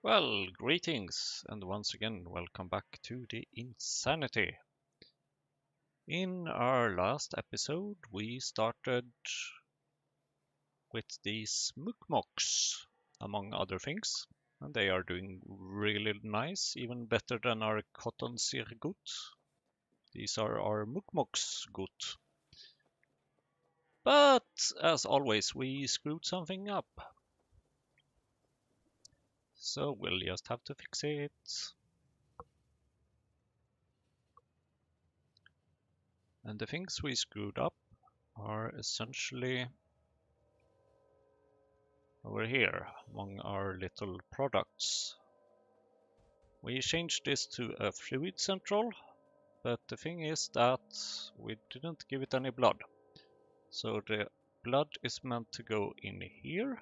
Well, greetings, and once again, welcome back to the Insanity. In our last episode, we started with these Mukmoks, among other things, and they are doing really nice, even better than our cotton sirgut. These are our Mukmoks gut. But, as always, we screwed something up. So we'll just have to fix it. And the things we screwed up are essentially over here among our little products. We changed this to a fluid central, but the thing is that we didn't give it any blood. So the blood is meant to go in here.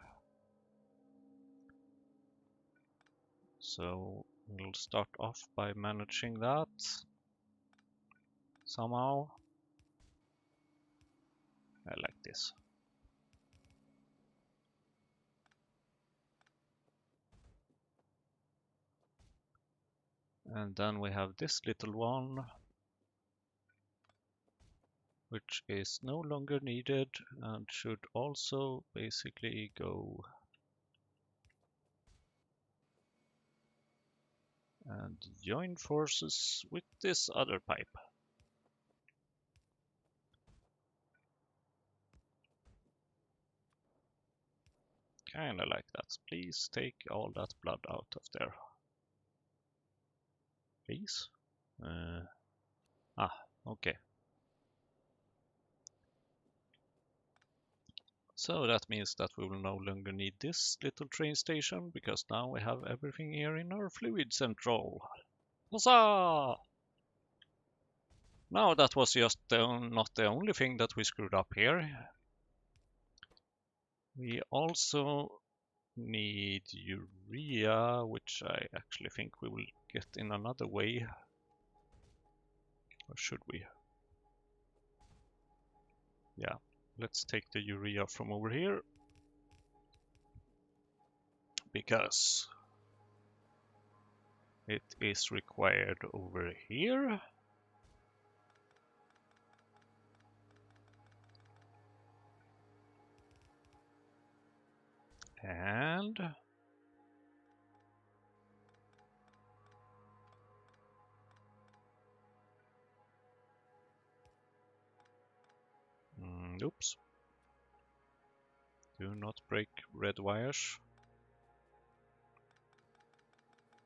So we'll start off by managing that somehow. I like this. And then we have this little one, which is no longer needed and should also basically go and join forces with this other pipe. Kinda like that. Please take all that blood out of there. Please? Okay. So that means that we will no longer need this little train station, because now we have everything here in our fluid central. Huzzah! Now that was just not the only thing that we screwed up here. We also need urea, which I actually think we will get in another way. Or should we? Yeah, let's take the urea from over here. Because it is required over here. And oops. Do not break red wires.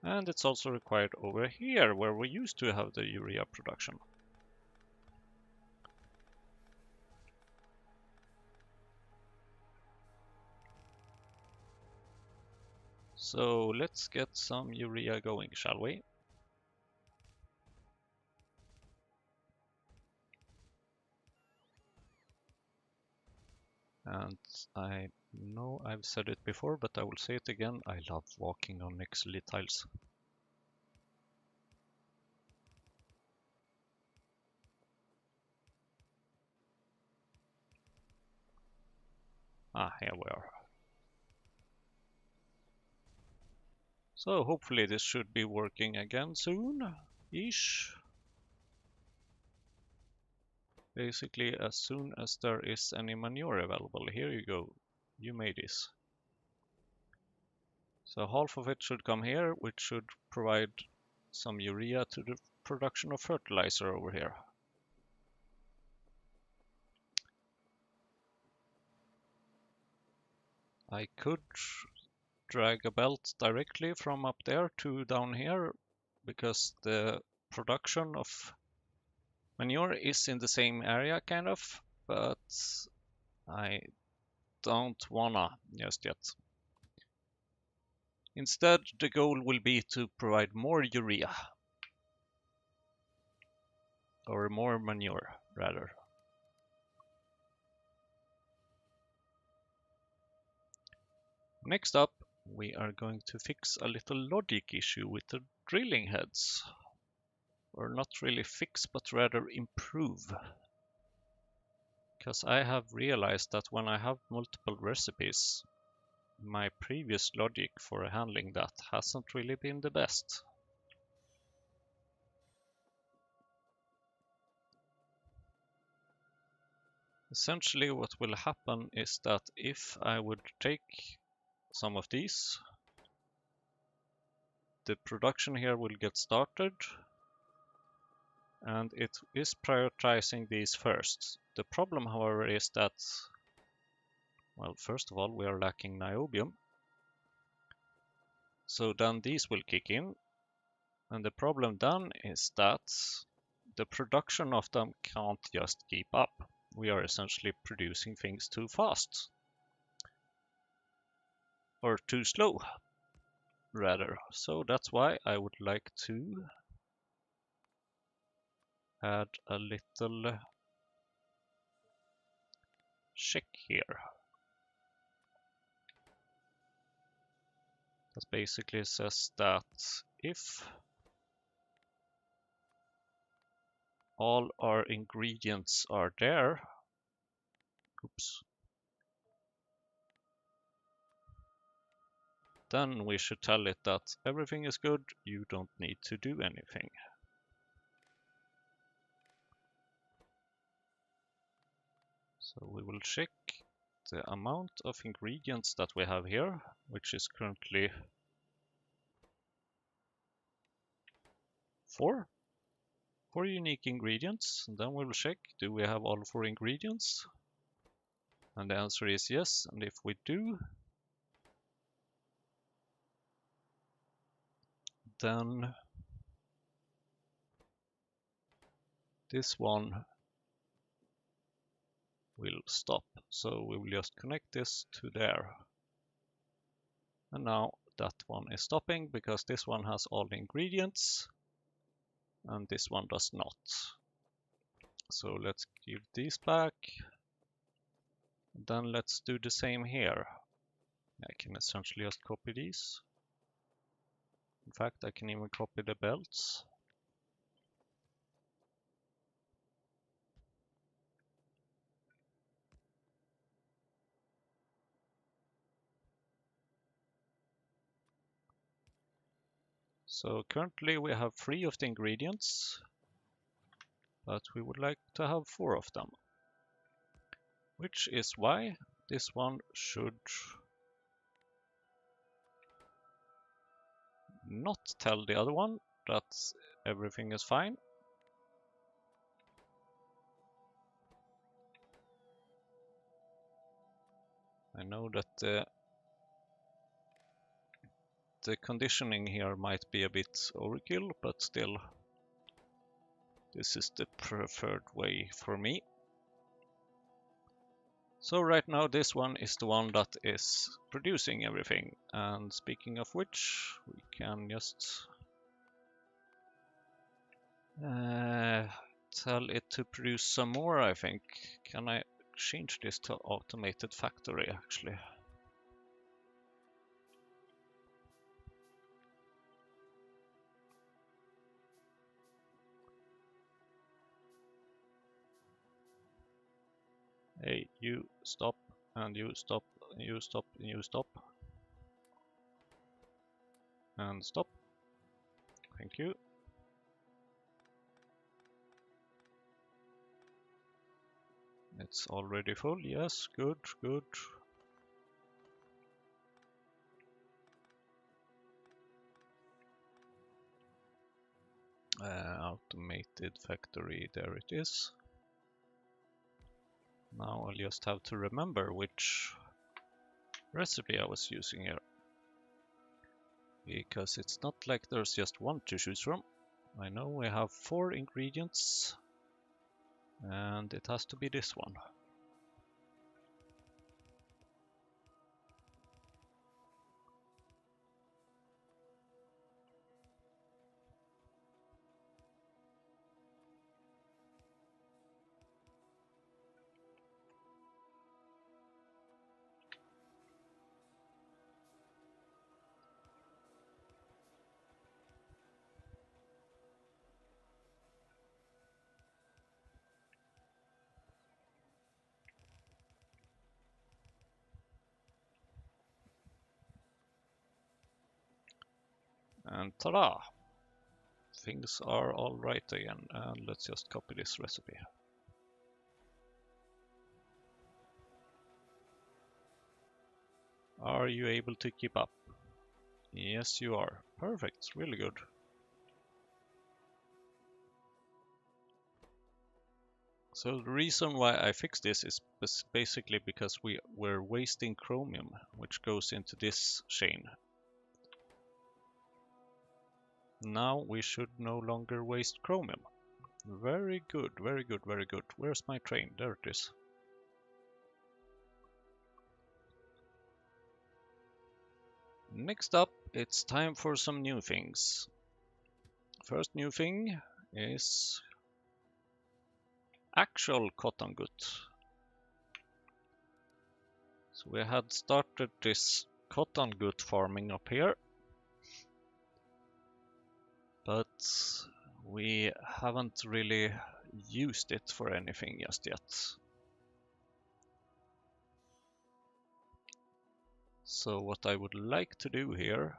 And it's also required over here, where we used to have the urea production. So let's get some urea going, shall we? And I know I've said it before, but I will say it again. I love walking on Nexely tiles. Here we are. So hopefully this should be working again soon-ish. Basically, as soon as there is any manure available. Here you go. You made this. So half of it should come here, which should provide some urea to the production of fertilizer over here. I could drag a belt directly from up there to down here, because the production of manure is in the same area, kind of, but I don't wanna just yet. Instead, the goal will be to provide more urea. Or more manure, rather. Next up, we are going to fix a little logic issue with the drilling heads. Or not really fix, but rather improve. Because I have realized that when I have multiple recipes, my previous logic for handling that hasn't really been the best. Essentially what will happen is that if I would take some of these, the production here will get started, and it is prioritizing these first. The problem, however, is that, well, first of all, we are lacking niobium. So then these will kick in, and the problem then is that the production of them can't just keep up. We are essentially producing things too fast. Or too slow, rather. So that's why I would like to add a little check here. That basically says that if all our ingredients are there, oops, then we should tell it that everything is good, you don't need to do anything. So we will check the amount of ingredients that we have here, which is currently 4 unique ingredients. And then we will check, do we have all 4 ingredients? And the answer is yes. And if we do, then this one will stop. So we will just connect this to there. And now that one is stopping because this one has all the ingredients and this one does not. So let's give these back. Then let's do the same here. I can essentially just copy these. In fact, I can even copy the belts. So currently we have 3 of the ingredients, but we would like to have 4 of them. Which is why this one should not tell the other one that everything is fine. I know that the conditioning here might be a bit overkill, but still, this is the preferred way for me. So right now this one is the one that is producing everything. And speaking of which, we can just tell it to produce some more, I think. Can I change this to automated factory actually? Hey, you stop, and you stop, you stop, you stop. And stop. Thank you. It's already full, yes, good, good. Automated factory, there it is. Now I'll just have to remember which recipe I was using here. Because it's not like there's just one to choose from. I know we have 4 ingredients, and it has to be this one. And ta-da! Things are all right again. And let's just copy this recipe. Are you able to keep up? Yes, you are. Perfect. Really good. So the reason why I fixed this is basically because we were wasting chromium, which goes into this chain. Now we should no longer waste chromium. Very good, very good, very good. Where's my train? There it is. Next up, it's time for some new things. First new thing is actual cotton gut. So we had started this cotton gut farming up here, but we haven't really used it for anything just yet. So what I would like to do here,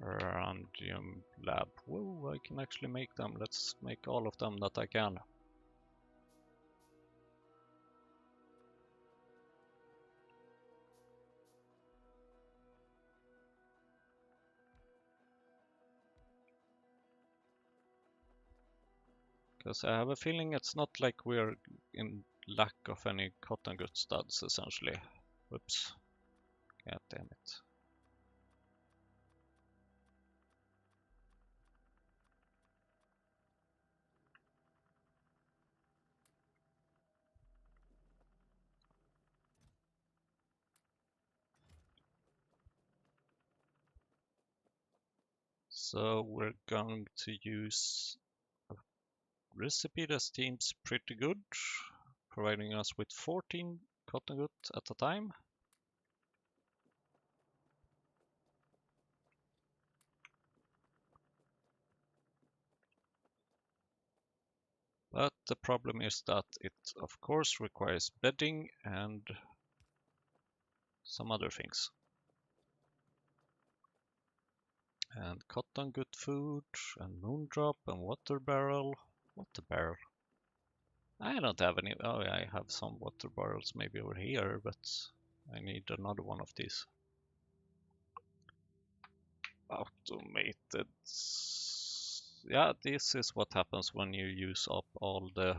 Prandium lab. Whoa, I can actually make them. Let's make all of them that I can. Because I have a feeling it's not like we're in lack of any cotton gut studs, essentially. Whoops. God damn it. So we're going to use a recipe that seems pretty good, providing us with 14 cotton gut at a time. But the problem is that it of course requires bedding and some other things. And cotton gut food and moondrop and water barrel. Water barrel? I don't have any. Oh, I have some water barrels maybe over here, but I need another one of these. Automated. Yeah, this is what happens when you use up all the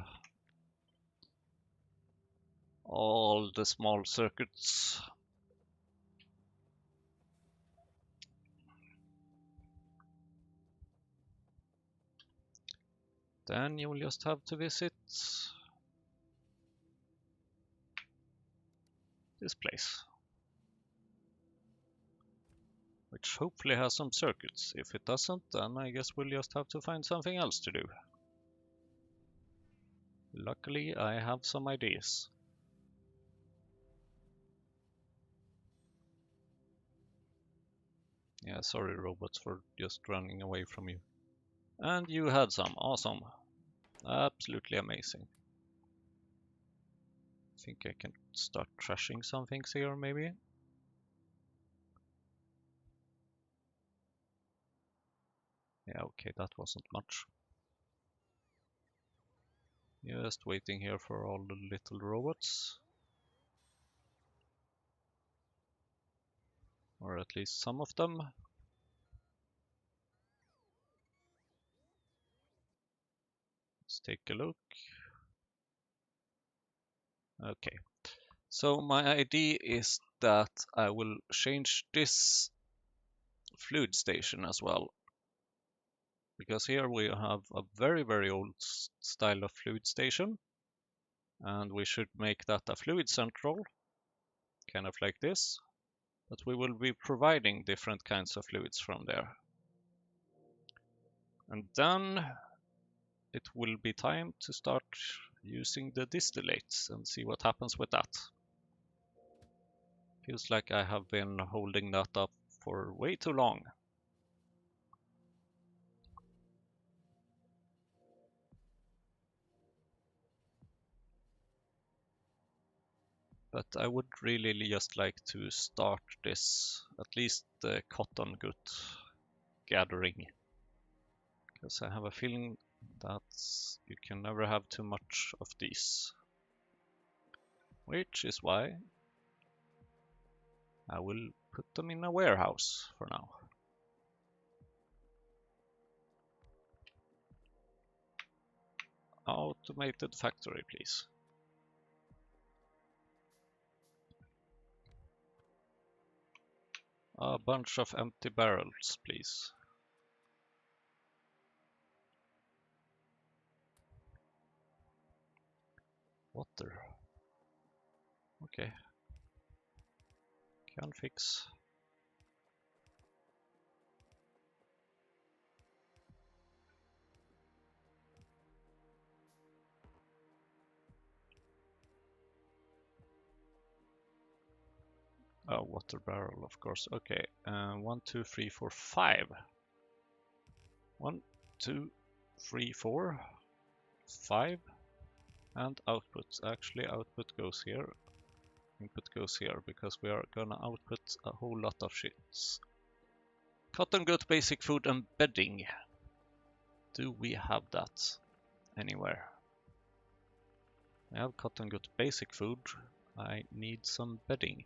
small circuits. Then you will just have to visit this place, which hopefully has some circuits. If it doesn't, then I guess we'll just have to find something else to do. Luckily, I have some ideas. Yeah, sorry robots for just running away from you. And you had some. Awesome. Absolutely amazing. I think I can start trashing some things here, maybe. Yeah, okay, that wasn't much. Just waiting here for all the little robots. Or at least some of them. Let's take a look. Okay. So my idea is that I will change this fluid station as well. Because here we have a very, very old style of fluid station. And we should make that a fluid central, kind of like this. But we will be providing different kinds of fluids from there. And then it will be time to start using the distillates and see what happens with that. Feels like I have been holding that up for way too long. But I would really just like to start this, at least the cotton gut gathering, because I have a feeling that you can never have too much of these, which is why I will put them in a warehouse for now. Automated factory, please. A bunch of empty barrels, please. Water. Okay. Can fix. Oh, water barrel, of course. Okay. 1, 2, 3, 4, 5. 1, 2, 3, 4, 5. And output. Actually, output goes here. Input goes here, because we are gonna output a whole lot of shits. Cotton gut, basic food, and bedding. Do we have that anywhere? I have cotton gut, basic food. I need some bedding.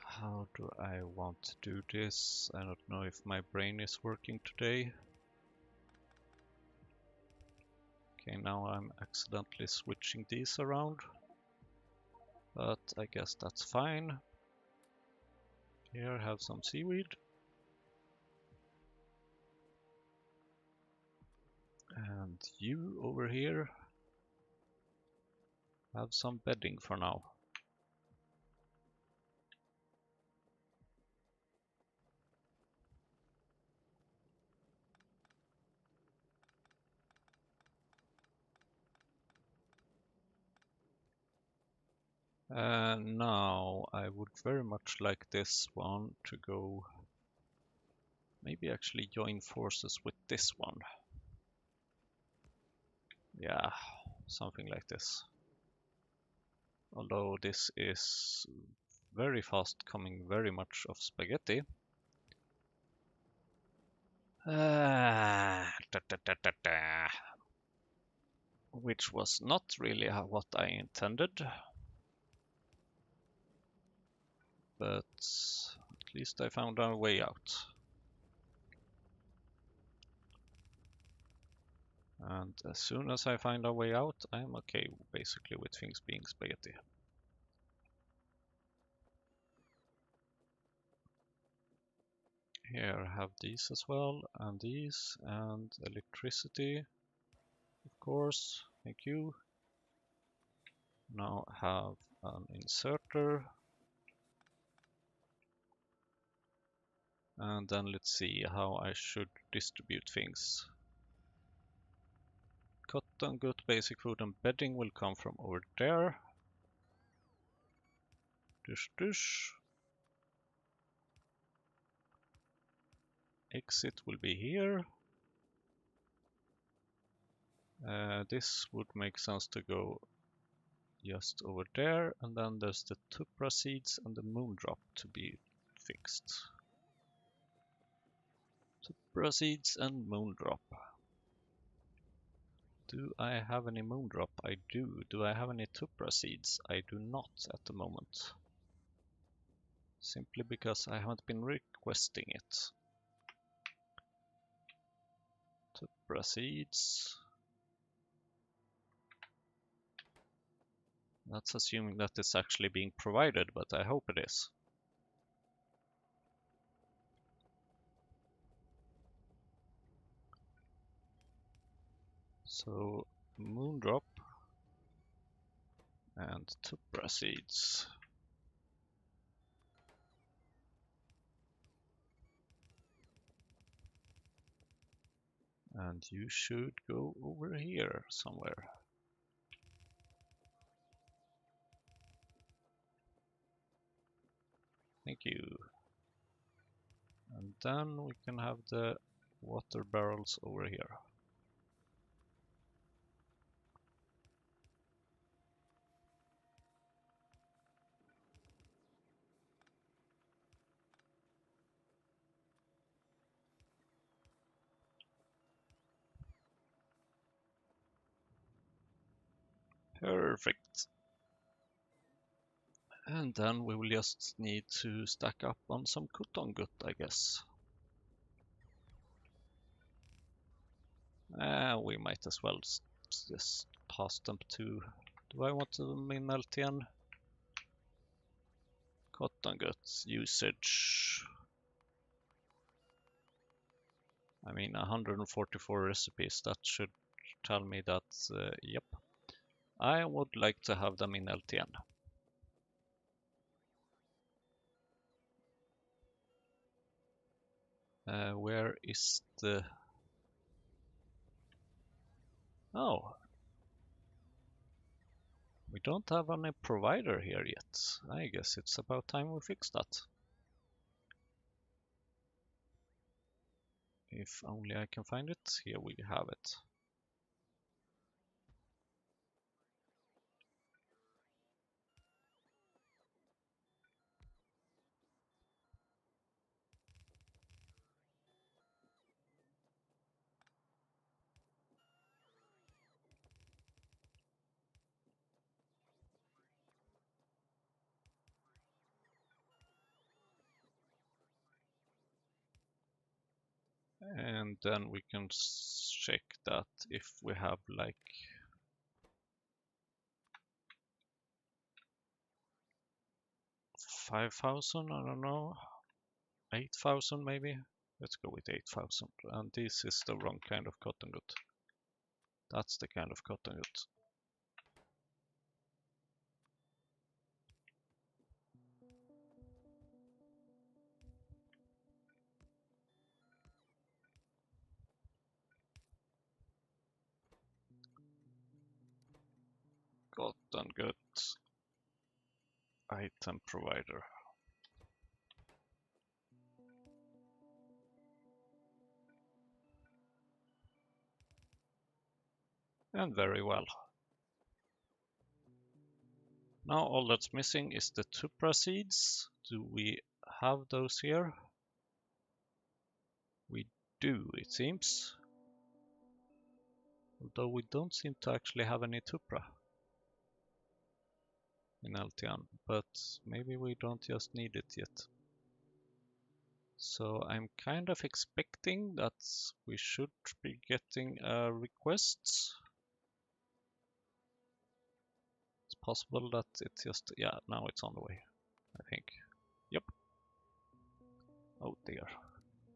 How do I want to do this? I don't know if my brain is working today. Okay, now I'm accidentally switching these around, but I guess that's fine. Here, have some seaweed. And you over here, have some bedding for now. Now I would very much like this one to go, maybe actually join forces with this one. Yeah, something like this. Although this is very fast coming very much of spaghetti. Which was not really what I intended. But at least I found a way out. And as soon as I find a way out, I'm okay basically with things being spaghetti. Here, have these as well, and these, and electricity, of course, thank you. Now have an inserter. And then let's see how I should distribute things. Cotton gut, basic food, and bedding will come from over there. Dush, dush. Exit will be here. This would make sense to go just over there, and then there's the tupra seeds and the moondrop to be fixed. Tupra seeds and moondrop. Do I have any moondrop? I do. Do I have any tupra seeds? I do not at the moment. Simply because I haven't been requesting it. Tupra seeds. That's assuming that it's actually being provided, but I hope it is. So, moondrop and tupra seeds. And you should go over here somewhere. Thank you. And then we can have the water barrels over here. Perfect. And then we will just need to stack up on some cotton gut, I guess. We might as well just pass them to... Do I want them in LTN? Cotton gut usage. I mean, 144 recipes, that should tell me that, yep. I would like to have them in LTN. Where is the... Oh. We don't have any provider here yet. I guess it's about time we fix that. If only I can find it. Here we have it. And then we can check that if we have like 5,000, I don't know, 8,000 maybe. Let's go with 8,000. And this is the wrong kind of cotton gut. That's the kind of cotton gut. Cotton gut item provider. And very well. Now all that's missing is the tupra seeds. Do we have those here? We do, it seems. Although we don't seem to actually have any tupra in LTN, but maybe we don't just need it yet. So I'm kind of expecting that we should be getting a request. It's possible that it just, yeah, now it's on the way, I think. Yep. Oh dear.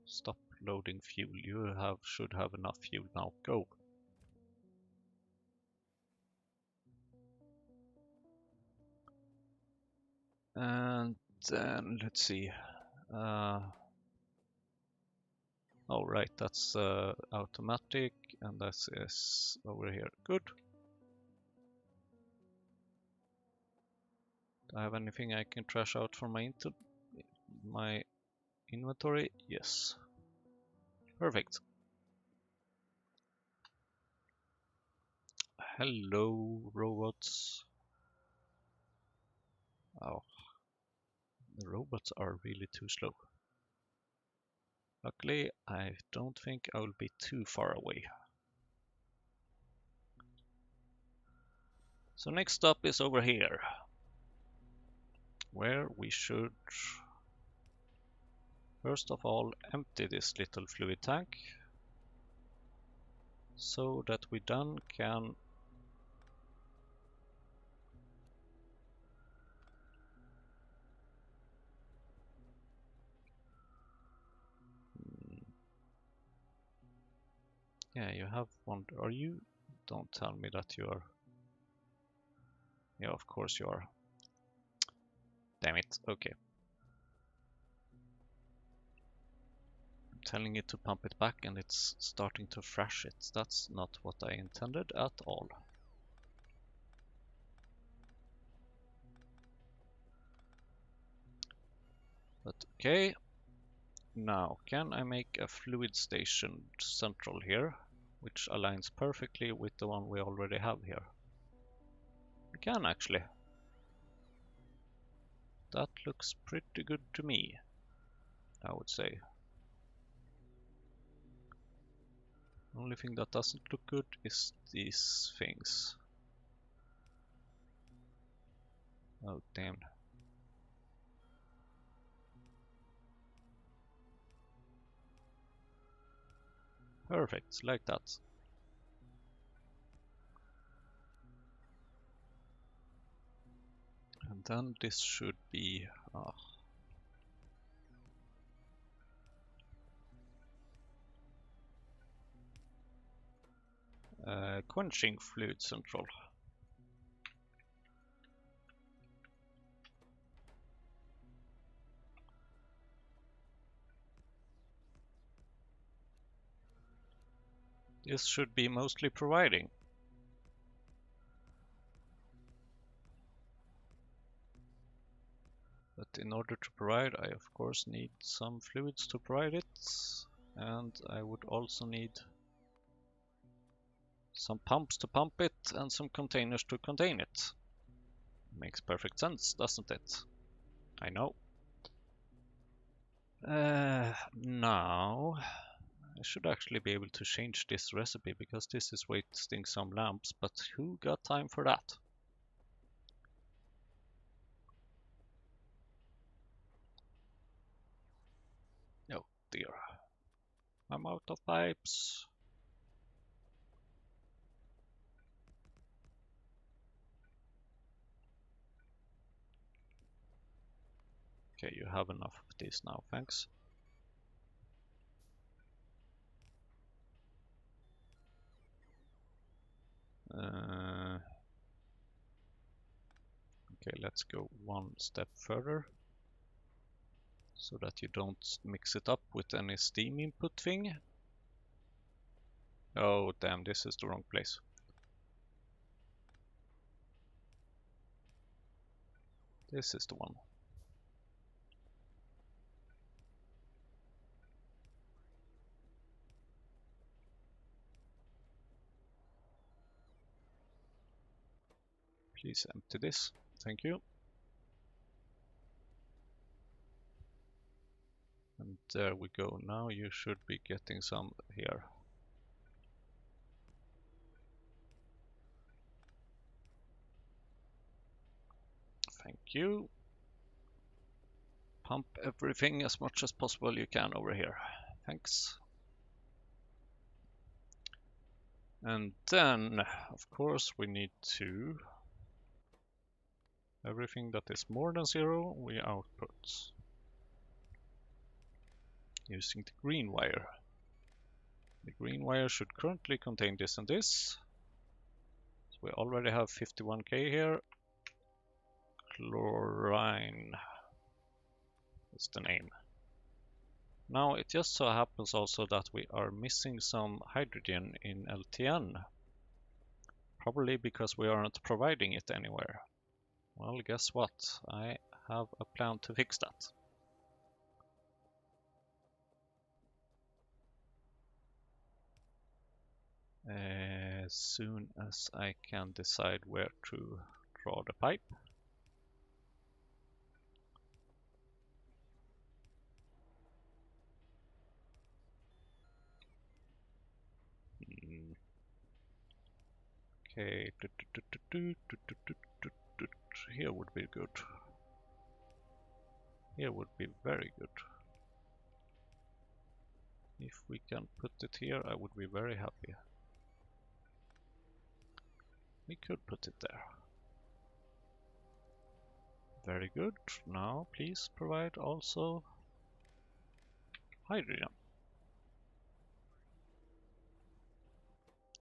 Stop loading fuel. You should have enough fuel now. Go. And then let's see. Oh right, that's automatic, and this is over here. Good. Do I have anything I can trash out from my inventory? Yes. Perfect. Hello, robots. Oh, the robots are really too slow. Luckily, I don't think I will be too far away. So next up is over here, where we should first of all empty this little fluid tank so that we then can yeah, you have one. Are you? Don't tell me that you are. Yeah, of course you are. Damn it. Okay. telling it to pump it back and it's starting to thrash it. That's not what I intended at all. But okay. Now, can I make a fluid station central here, which aligns perfectly with the one we already have here? We can actually. That looks pretty good to me, I would say. Only thing that doesn't look good is these things. Oh, damn. Perfect, like that. And then this should be... quenching fluid central. This should be mostly providing. But in order to provide, I of course need some fluids to provide it. And I would also need some pumps to pump it and some containers to contain it. Makes perfect sense, doesn't it? I know. Now, I should actually be able to change this recipe because this is wasting some lamps, but who got time for that? Oh dear. I'm out of pipes. Okay, you have enough of this now, thanks. Okay, let's go one step further so that you don't mix it up with any steam input thing. Oh damn, this is the wrong place. This is the one. Please empty this. Thank you. And there we go. Now you should be getting some here. Thank you. Pump everything as much as possible you can over here. Thanks. And then, of course, we need to... Everything that is more than 0, we output. Using the green wire. The green wire should currently contain this and this. So we already have 51K here. Chlorine is the name. Now it just so happens also that we are missing some hydrogen in LTN. Probably because we aren't providing it anywhere. Well, guess what? I have a plan to fix that. As soon as I can decide where to draw the pipe. Okay, here would be good. Here would be very good. If we can put it here, I would be very happy. We could put it there. Very good. Now please provide also hydrogen.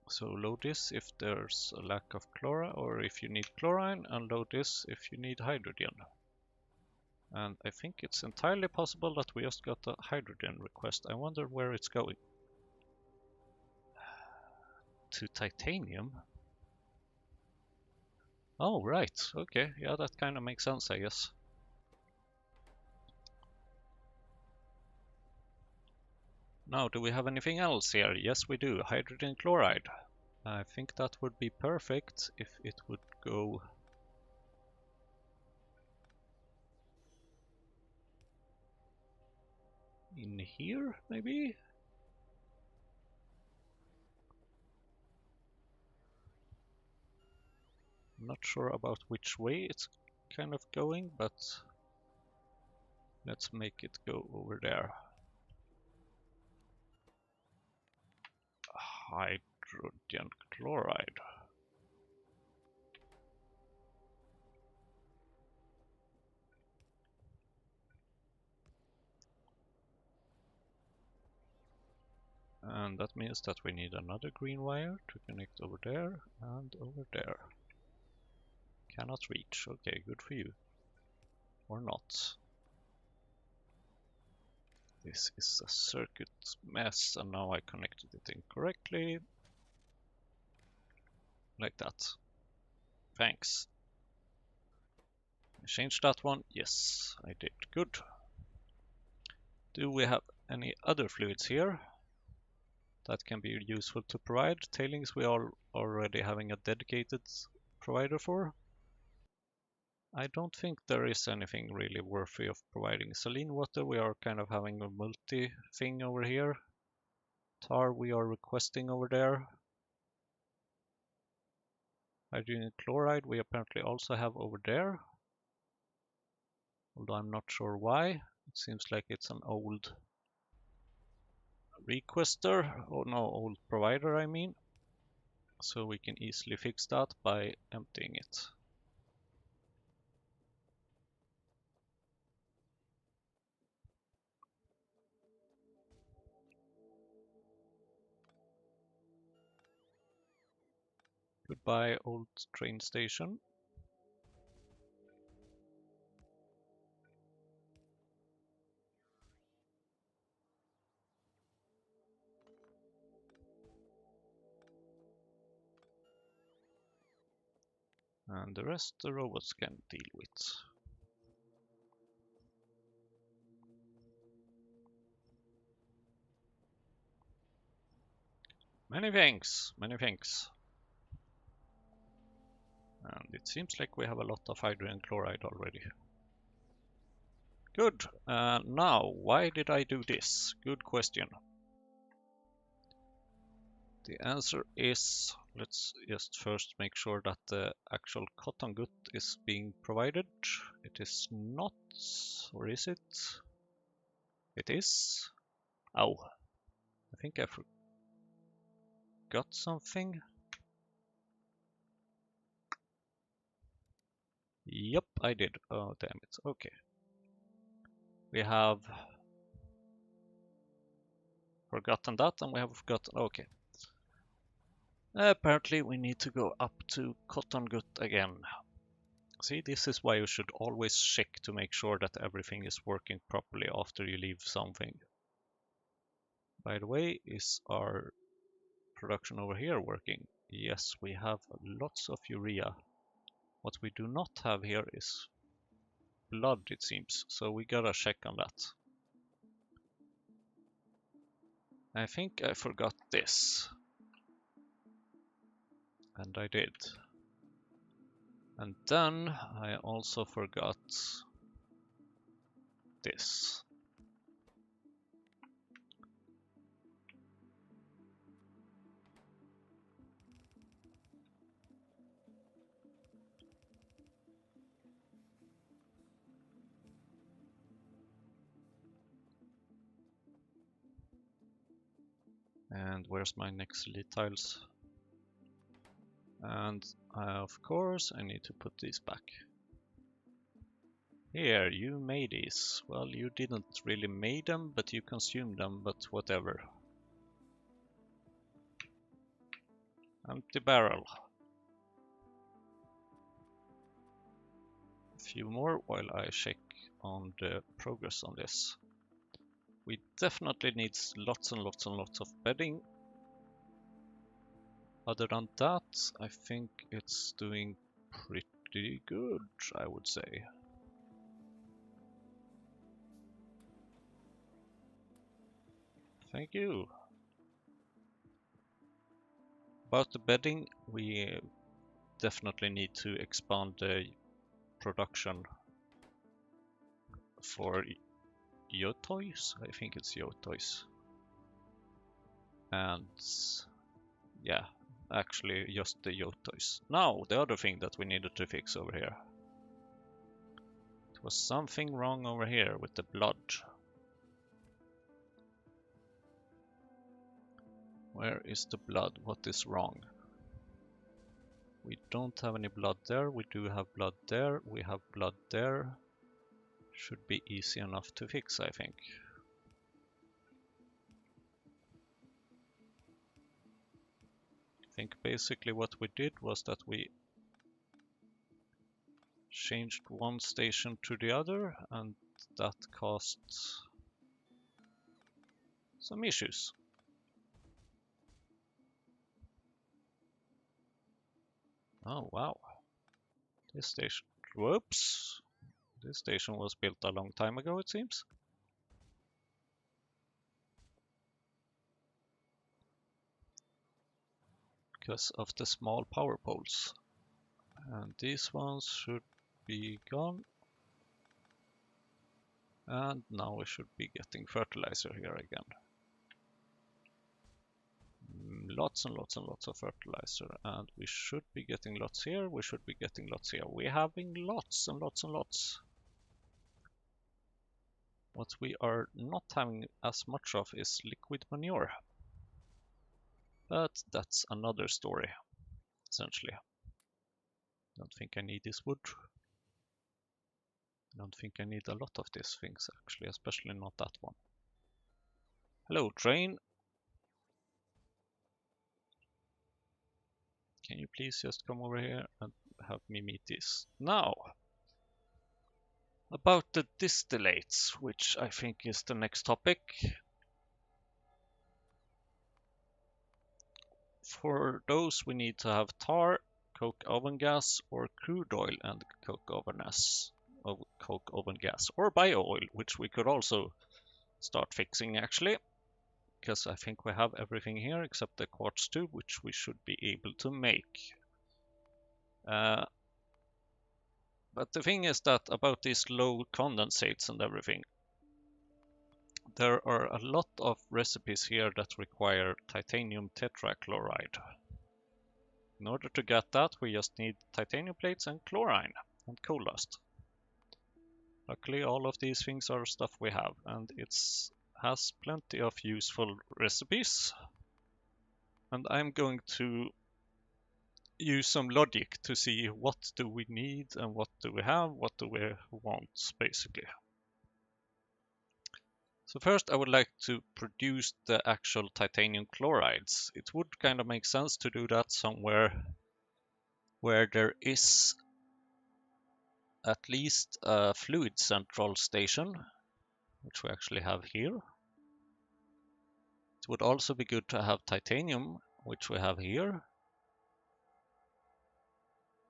So load this if there's a lack of chlorine, or if you need chlorine, and load this if you need hydrogen. And I think it's entirely possible that we just got a hydrogen request. I wonder where it's going. To titanium? Oh, right. Okay. Yeah, that kind of makes sense, I guess. Now, do we have anything else here? Yes, we do. Hydrogen chloride. I think that would be perfect if it would go in here, maybe? I'm not sure about which way it's kind of going, but let's make it go over there. Hydrogen chloride. And that means that we need another green wire to connect over there and over there. Cannot reach. Okay, good for you. Or not. This is a circuit mess, and now I connected it incorrectly. Like that. Thanks. Change that one. Yes, I did. Good. Do we have any other fluids here that can be useful to provide? Tailings we are already having a dedicated provider for. I don't think there is anything really worthy of providing. Saline water, we are kind of having a multi thing over here. Tar we are requesting over there. Hydrogen chloride we apparently also have over there. Although I'm not sure why. It seems like it's an old requester, or no, old provider I mean. So we can easily fix that by emptying it. Goodbye, old train station. And the rest the robots can deal with. Many thanks, many thanks. And it seems like we have a lot of hydrogen chloride already. Good. Now, why did I do this? Good question. The answer is, let's just first make sure that the actual cotton gut is being provided. It is not, or is it? It is. Oh, I think I forgot something. Yep, I did. Oh, damn it. Okay. We have forgotten that, and we have forgotten. Okay. Apparently, we need to go up to cotton gut again. See, this is why you should always check to make sure that everything is working properly after you leave something. By the way, is our production over here working? Yes, we have lots of urea. What we do not have here is blood, it seems, so we gotta check on that. I think I forgot this. And I did. And then I also forgot this. And where's my next lead tiles? And of course I need to put these back. Here, you made these. Well, you didn't really make them, but you consumed them, but whatever. Empty barrel. I few more while I check on the progress on this. We definitely need lots and lots and lots of bedding. Other than that, I think it's doing pretty good, I would say. Thank you. About the bedding, we definitely need to expand the production for yotois. I think it's yotois. And yeah, actually just the yotois. Now, the other thing that we needed to fix over here. There was something wrong over here with the blood. Where is the blood? What is wrong? We don't have any blood there. We do have blood there. We have blood there. Should be easy enough to fix, I think. I think basically what we did was that we changed one station to the other, and that caused some issues. Oh wow, this station, whoops, this station was built a long time ago, it seems. Because of the small power poles. And these ones should be gone. And now we should be getting fertilizer here again. Lots and lots and lots of fertilizer, and we should be getting lots here, we should be getting lots here. We're having lots and lots and lots. What we are not having as much of is liquid manure. But that's another story, essentially. Don't think I need this wood. Don't think I need a lot of these things, actually, especially not that one. Hello, train. Can you please just come over here and have me meet this? Now, about the distillates, which I think is the next topic. For those, we need to have tar, coke oven gas, or crude oil and coke oven gas, or bio oil, which we could also start fixing actually, because I think we have everything here except the quartz tube, which we should be able to make. But the thing is that about these low condensates and everything, there are a lot of recipes here that require titanium tetrachloride. In order to get that, we just need titanium plates and chlorine and coal dust. Luckily, all of these things are stuff we have, and it has plenty of useful recipes. And I'm going to use some logic to see what do we need and what do we have, what do we want, basically. So first I would like to produce the actual titanium chlorides. It would kind of make sense to do that somewhere where there is at least a fluid central station, which we actually have here. It would also be good to have titanium, which we have here.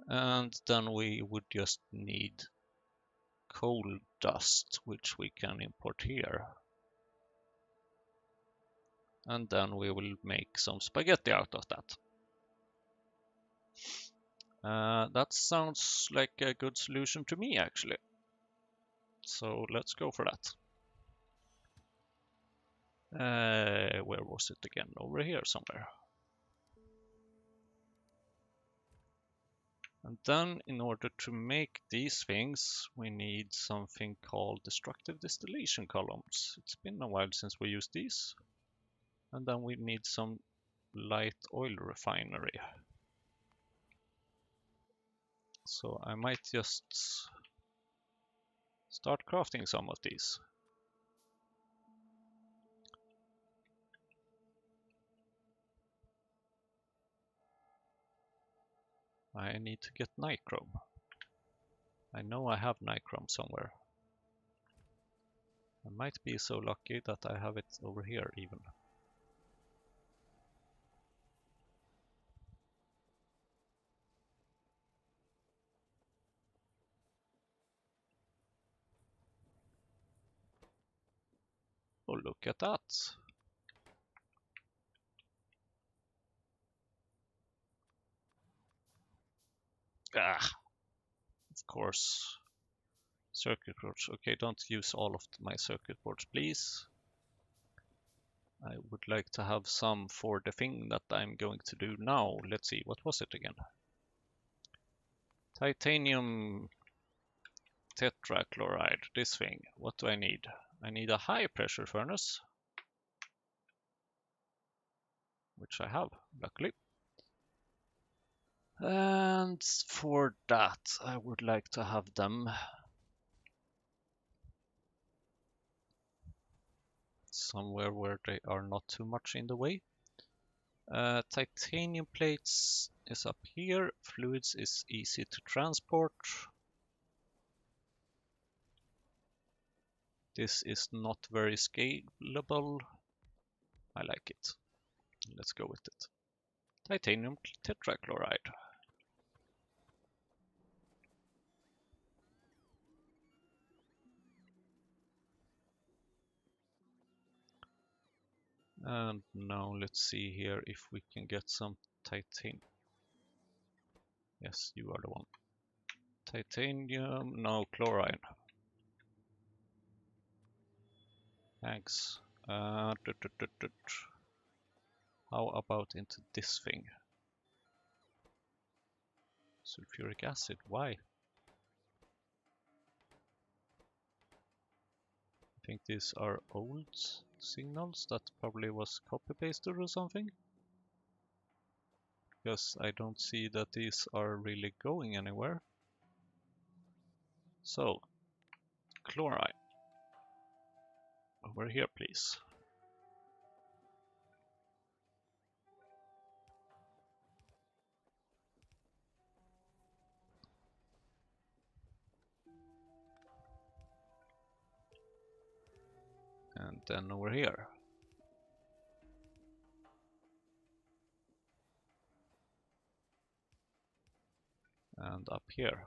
And then we would just need coal dust, which we can import here. And then we will make some spaghetti out of that. That sounds like a good solution to me, actually. So let's go for that. Where was it again? Over here somewhere. And then in order to make these things, we need something called destructive distillation columns. It's been a while since we used these. And then we need some light oil refinery. So I might just start crafting some of these. I need to get nichrome. I know I have nichrome somewhere. I might be so lucky that I have it over here even. Oh, look at that. Ah, of course. Circuit boards. Okay, don't use all of my circuit boards, please. I would like to have some for the thing that I'm going to do now. Let's see, what was it again? Titanium tetrachloride, this thing. What do I need? I need a high pressure furnace, which I have, luckily. And for that, I would like to have them somewhere where they are not too much in the way. Titanium plates is up here. Fluids is easy to transport. This is not very scalable. I like it. Let's go with it. Titanium tetrachloride. And now let's see here if we can get some titanium. Yes, you are the one. Titanium, no, chlorine. Thanks. How about into this thing? Sulfuric acid, why? I think these are old signals that probably was copy pasted or something. Because I don't see that these are really going anywhere. So, chloride. Over here, please. And then over here. And up here.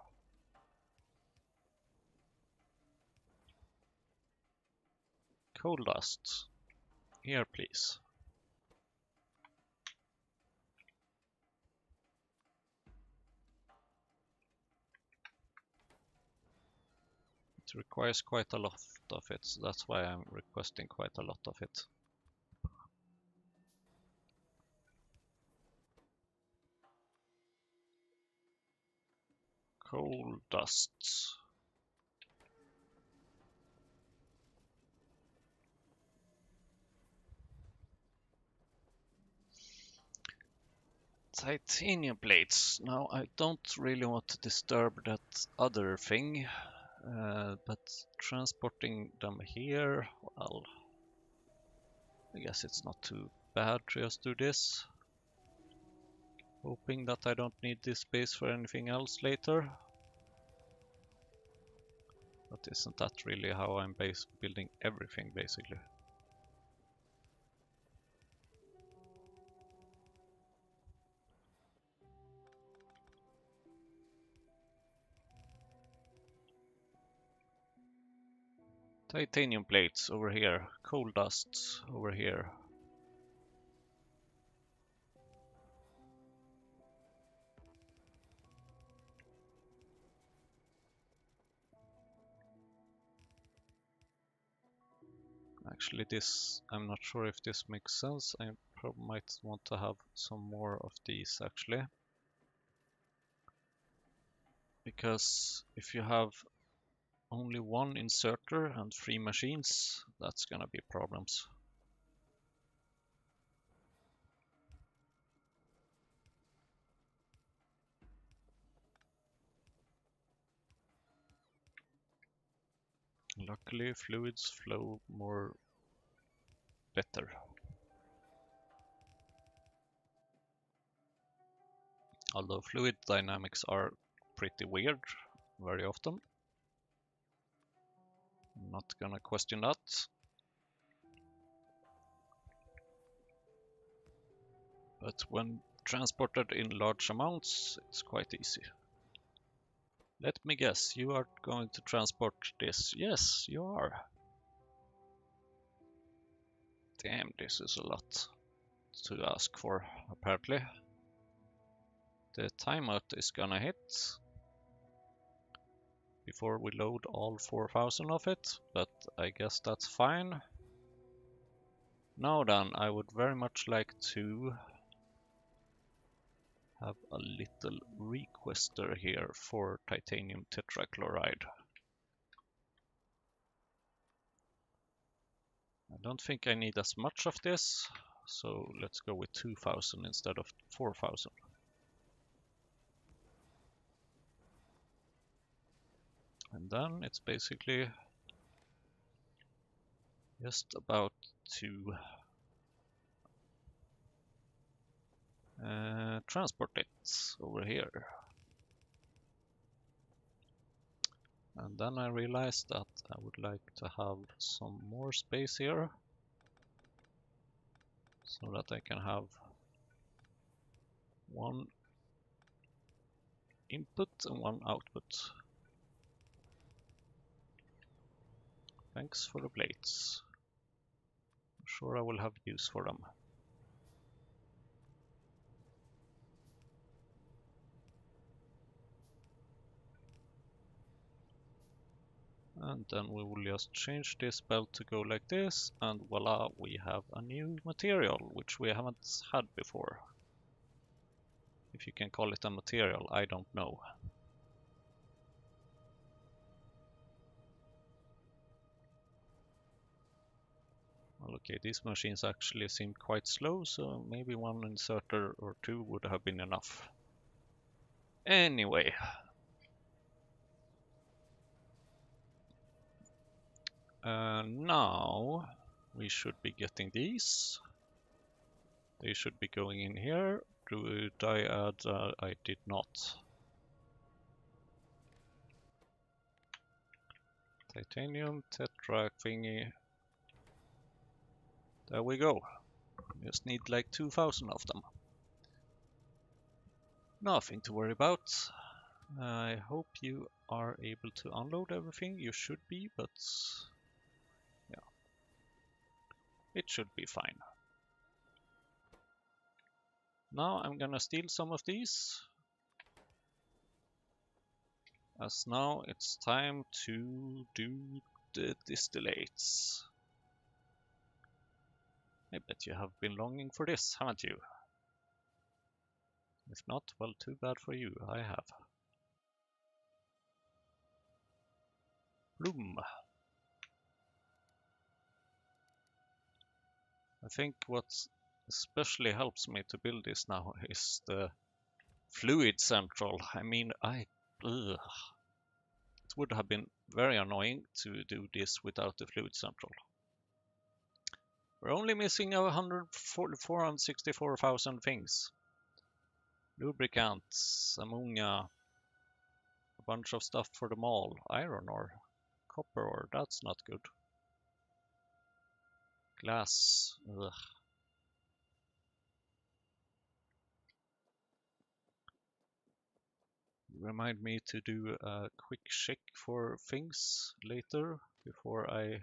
Coal dust. Here, please. It requires quite a lot of it, so that's why I'm requesting quite a lot of it. Coal dust. Titanium plates. Now I don't really want to disturb that other thing, but transporting them here, well, I guess it's not too bad to just do this. Hoping that I don't need this space for anything else later. But isn't that really how I'm building everything, basically? Titanium plates over here, coal dust over here. Actually, this, I'm not sure if this makes sense. I probably might want to have some more of these actually. Because if you have only one inserter and 3 machines, that's gonna be problems. Luckily, fluids flow more better. Although fluid dynamics are pretty weird, very often. I'm not gonna question that. But when transported in large amounts, it's quite easy. Let me guess, you are going to transport this. Yes, you are. Damn, this is a lot to ask for, apparently. The timeout is gonna hit before we load all 4,000 of it, but I guess that's fine. Now then, I would very much like to have a little requester here for titanium tetrachloride. I don't think I need as much of this, so let's go with 2,000 instead of 4,000. And then it's basically just about to transport it over here. And then I realized that I would like to have some more space here so that I can have one input and one output. Thanks for the plates. I'm sure I will have use for them. And then we will just change this belt to go like this, and voila, we have a new material, which we haven't had before. If you can call it a material, I don't know. Well, okay, these machines actually seem quite slow, so maybe one inserter or two would have been enough. Anyway. Now we should be getting these. They should be going in here. Did I add? I did not. Titanium tetra thingy. There we go. Just need like 2,000 of them. Nothing to worry about. I hope you are able to unload everything. You should be, but yeah, it should be fine. Now I'm gonna steal some of these, as now it's time to do the distillates. I bet you have been longing for this, haven't you? If not, well, too bad for you, I have. Bloom. I think what especially helps me to build this now is the fluid central. I mean, it would have been very annoying to do this without the fluid central. We're only missing 464,000 things. Lubricants, ammonia, a bunch of stuff for them all. Iron ore, copper ore, that's not good. Glass, ugh. Remind me to do a quick check for things later before I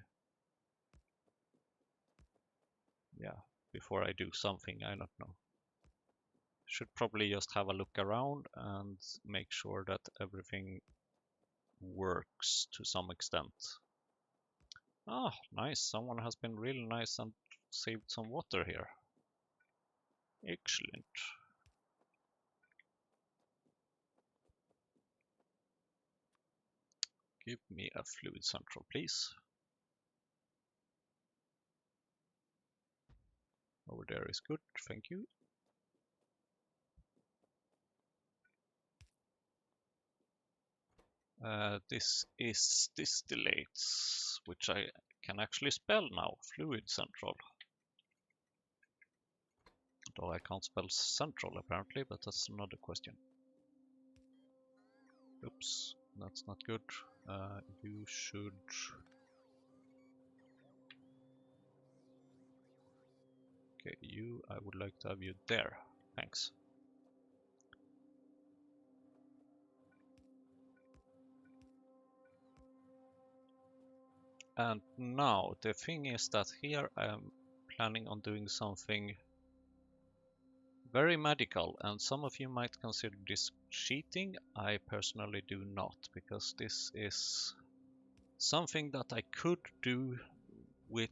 do something, I don't know. Should probably just have a look around and make sure that everything works to some extent. Ah, nice, someone has been really nice and saved some water here. Excellent. Give me a fluid central, please. Over there is good, thank you. This is distillates, which I can actually spell now, fluid central. Though I can't spell central apparently, but that's another question. Oops. That's not good. You should... Okay, you, I would like to have you there. Thanks. And now, the thing is that here I am planning on doing something very magical, and some of you might consider this cheating. I personally do not, because this is something that I could do with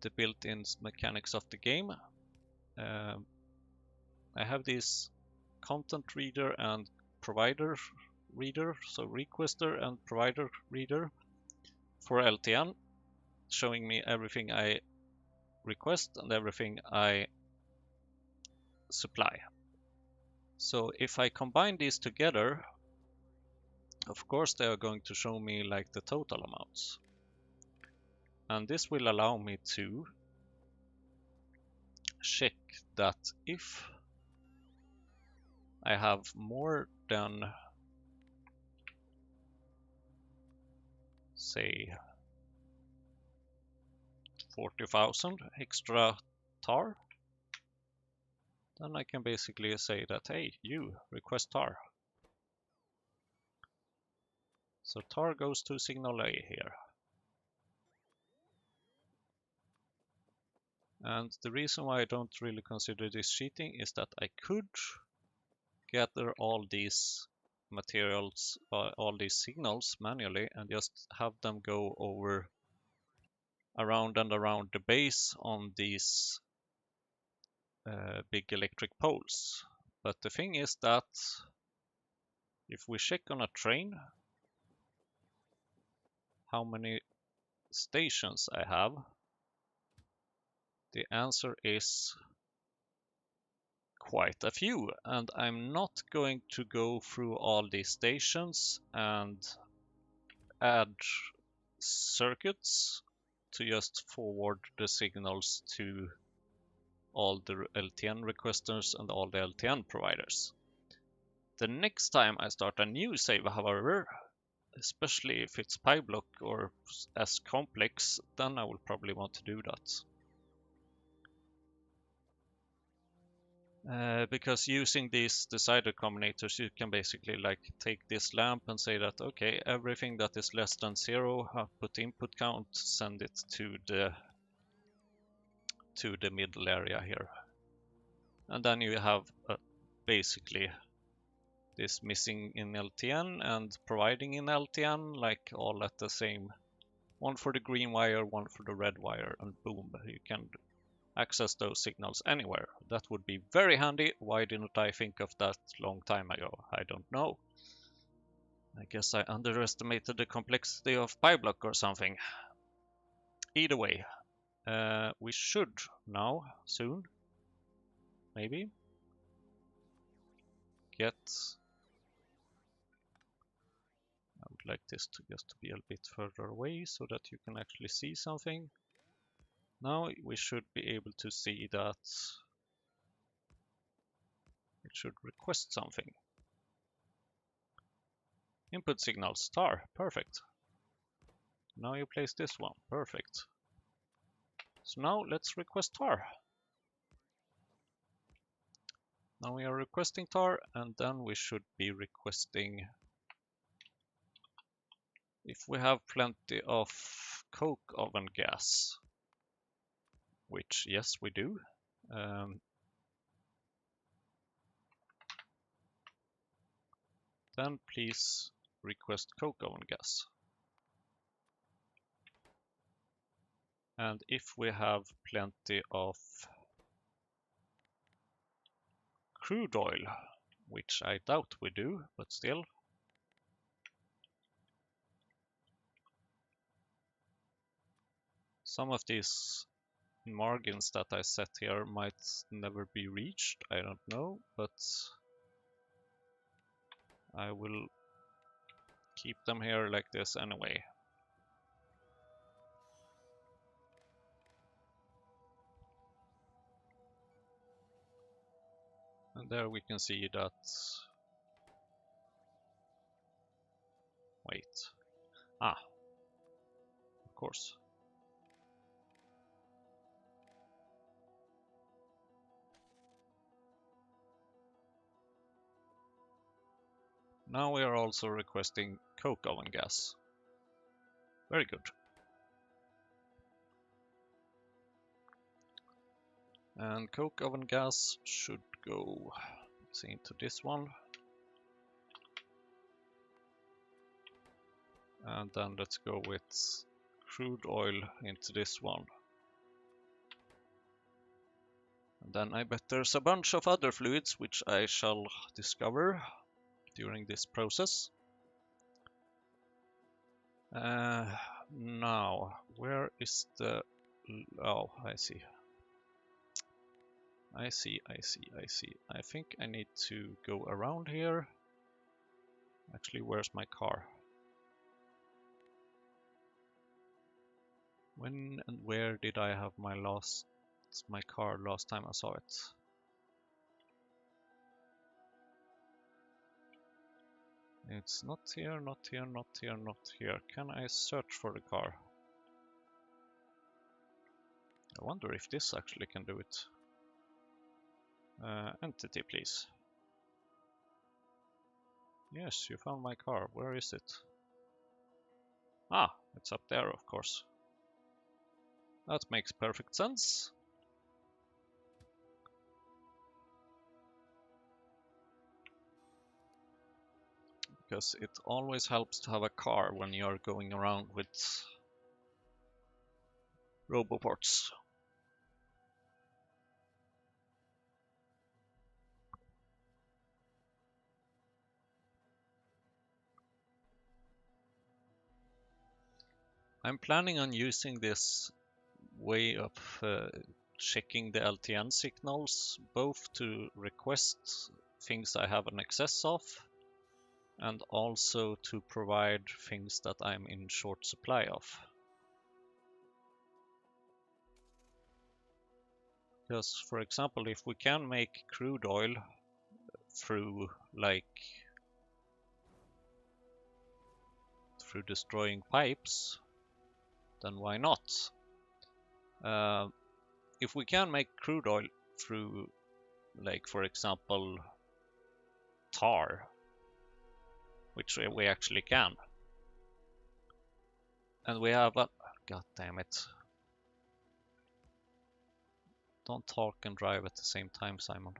the built-in mechanics of the game. I have this content reader and provider reader, so requester and provider reader for LTN, showing me everything I request and everything I supply. So if I combine these together, of course they are going to show me like the total amounts. And this will allow me to check that if I have more than, say, 40,000 extra tar, then I can basically say that, hey, you request tar. So tar goes to signal A here. And the reason why I don't really consider this cheating is that I could gather all these materials, all these signals manually, and just have them go over around and around the base on these big electric poles. But the thing is that if we check on a train how many stations I have, the answer is quite a few, and I'm not going to go through all these stations and add circuits to just forward the signals to all the LTN requesters and all the LTN providers. The next time I start a new save, however, especially if it's PyBlock or as complex, then I will probably want to do that. Because using these decider combinators, you can basically like take this lamp and say that, okay, everything that is less than 0, put input count, send it to the middle area here. And then you have basically this missing in LTN and providing in LTN, like all at the same, one for the green wire, one for the red wire, and boom, you can access those signals anywhere. That would be very handy. Why didn't I think of that long time ago? I don't know. I guess I underestimated the complexity of PyBlock or something. Either way, we should now, soon, maybe, get... I would like this to just be a bit further away so that you can actually see something. Now we should be able to see that it should request something. Input signal star, perfect. Now you place this one, perfect. So now let's request tar. Now we are requesting tar, and then we should be requesting, if we have plenty of coke oven gas, which yes we do. Then please request coke oven gas. And if we have plenty of crude oil, which I doubt we do, but still. Some of these margins that I set here might never be reached, I don't know, but I will keep them here like this anyway. And there we can see that Wait. Ah, of course. Now we are also requesting coke oven gas. Very good. And coke oven gas should go, let's see, into this one. And then let's go with crude oil into this one. And then I bet there's a bunch of other fluids which I shall discover during this process. Now, where is the... Oh, I see. I see. I think I need to go around here. Actually, where's my car? When and where did I have my car last time I saw it? It's not here, not here, not here, not here. Can I search for the car? I wonder if this actually can do it. Entity, please. Yes, you found my car. Where is it? Ah, it's up there, of course. That makes perfect sense. Because it always helps to have a car when you're going around with roboports. I'm planning on using this way of checking the LTN signals, both to request things I have an excess of, and also to provide things that I'm in short supply of. Because, for example, if we can make crude oil through destroying pipes, then why not? If we can make crude oil through, for example, tar, which we actually can, and we have a... God damn it. Don't talk and drive at the same time, Simon.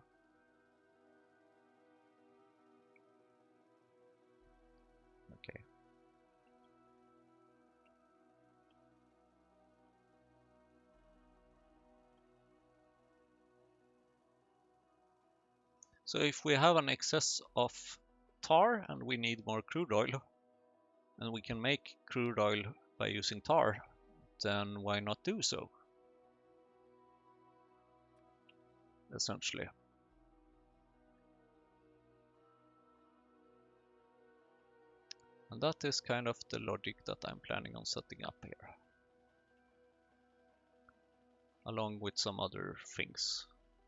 Okay. So if we have an excess of tar and we need more crude oil, and we can make crude oil by using tar, then why not do so? Essentially. And that is kind of the logic that I'm planning on setting up here. Along with some other things.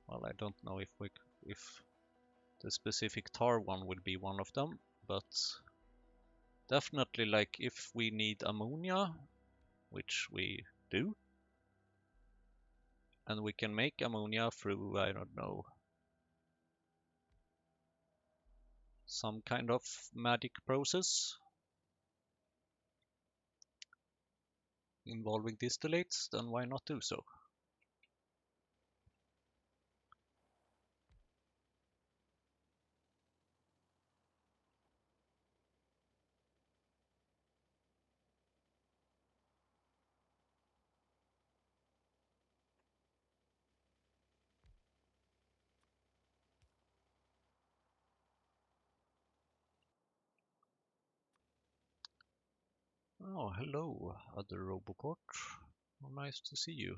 Well, I don't know if the specific tar one will be one of them, but definitely if we need ammonia, which we do, and we can make ammonia through, I don't know, some kind of magic process involving distillates, then why not do so? Oh, hello, other Roboport. Oh, nice to see you.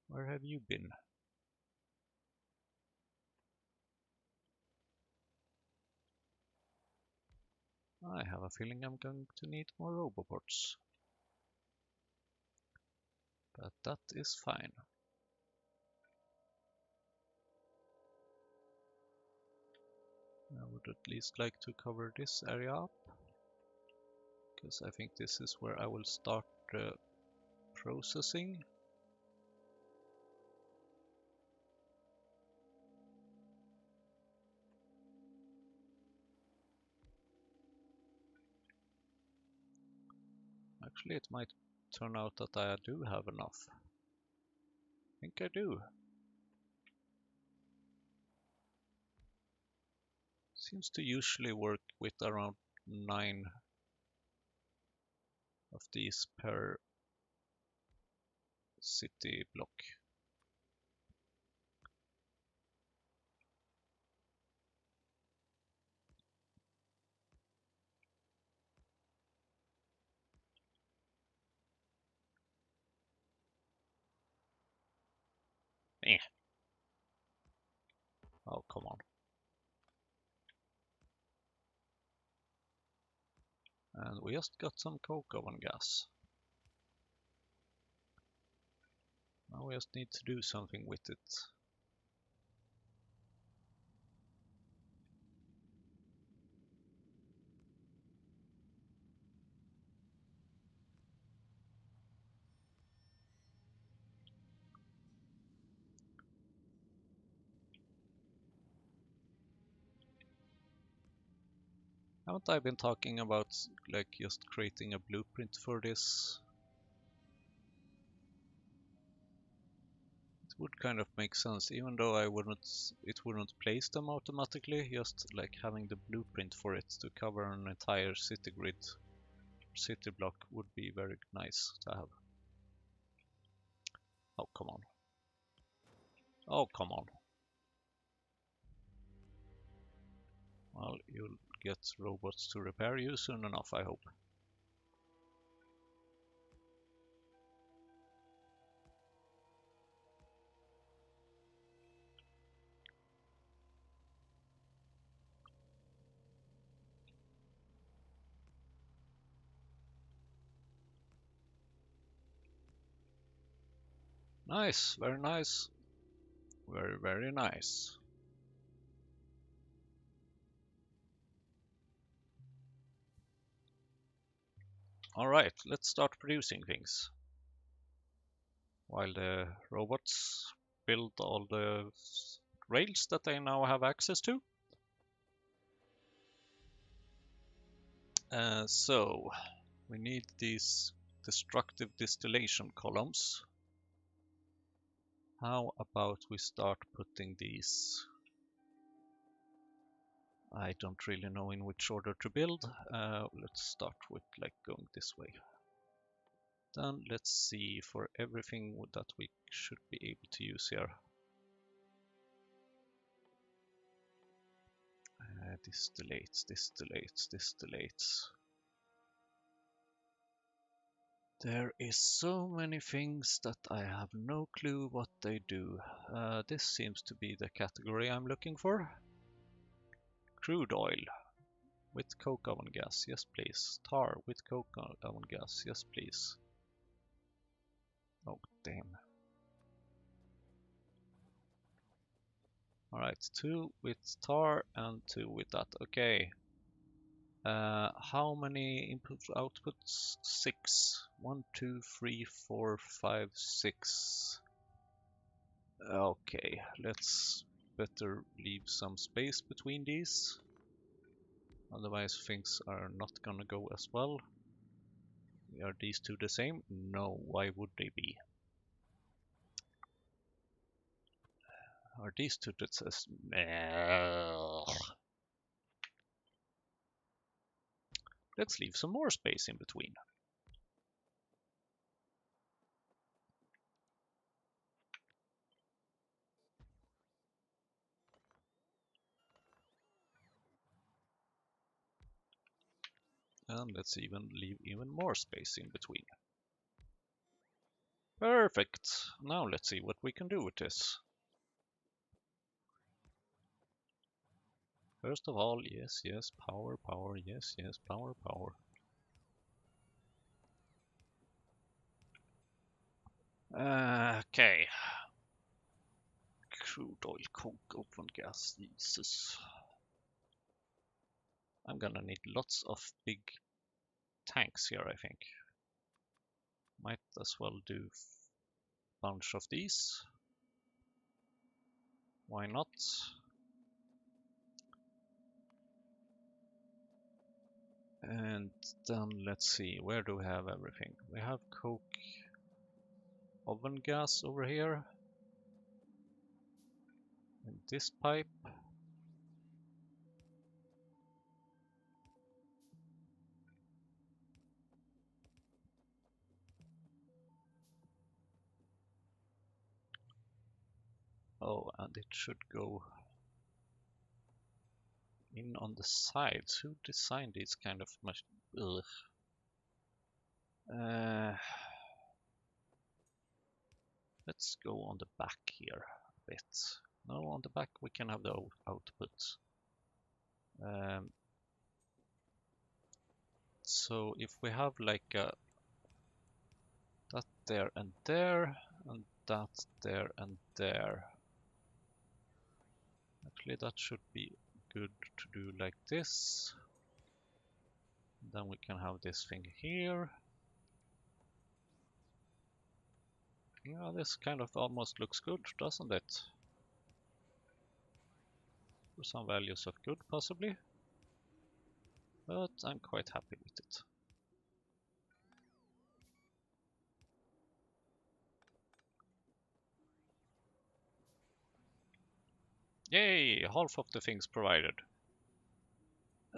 Where have you been? I have a feeling I'm going to need more Roboports. But that is fine. I would at least like to cover this area up. because I think this is where I will start processing. Actually, it might turn out that I do have enough. I think I do. Seems to usually work with around 9 of these per city block. Eh. Oh, come on. And we just got some coke oven gas. Now we just need to do something with it. Haven't I been talking about like just creating a blueprint for this? It would kind of make sense, even though it wouldn't place them automatically. Just like having the blueprint for it to cover an entire city grid, city block would be very nice to have. Oh, come on. Oh, come on. Well, you'll get robots to repair you soon enough, I hope. Nice, very nice. Very, very nice. Alright, let's start producing things. While the robots build all the rails that they now have access to. So, we need these destructive distillation columns. How about we start putting these? I don't really know in which order to build. Let's start with like going this way. Then let's see for everything that we should be able to use here. Distillates. There is so many things that I have no clue what they do. This seems to be the category I'm looking for. Crude oil with coke oven gas, yes please. Tar with coke oven gas, yes please. Oh damn. Alright, 2 with tar and 2 with that, okay. How many input outputs? 6. 1, 2, 3, 4, 5, 6. Okay, let's better leave some space between these. Otherwise things are not gonna go as well. Are these two the same? No, why would they be? Are these two the same? Let's leave some more space in between. And let's even leave even more space in between. Perfect! Now let's see what we can do with this. First of all, yes, power, yes, power. Okay. Crude oil, coke, open gas, Jesus. I'm gonna need lots of big tanks here, I think. Might as well do a bunch of these. Why not? And then let's see, where do we have everything? We have coke oven gas over here. In this pipe. Oh, and it should go in on the sides. Who designed these kind of machines? Let's go on the back here a bit. No, on the back we can have the output. So if we have like that there and there, and that there and there. Actually, that should be good to do like this. Then we can have this thing here. Yeah, this kind of almost looks good, doesn't it? For some values of good, possibly. But I'm quite happy with it. Yay! Half of the things provided.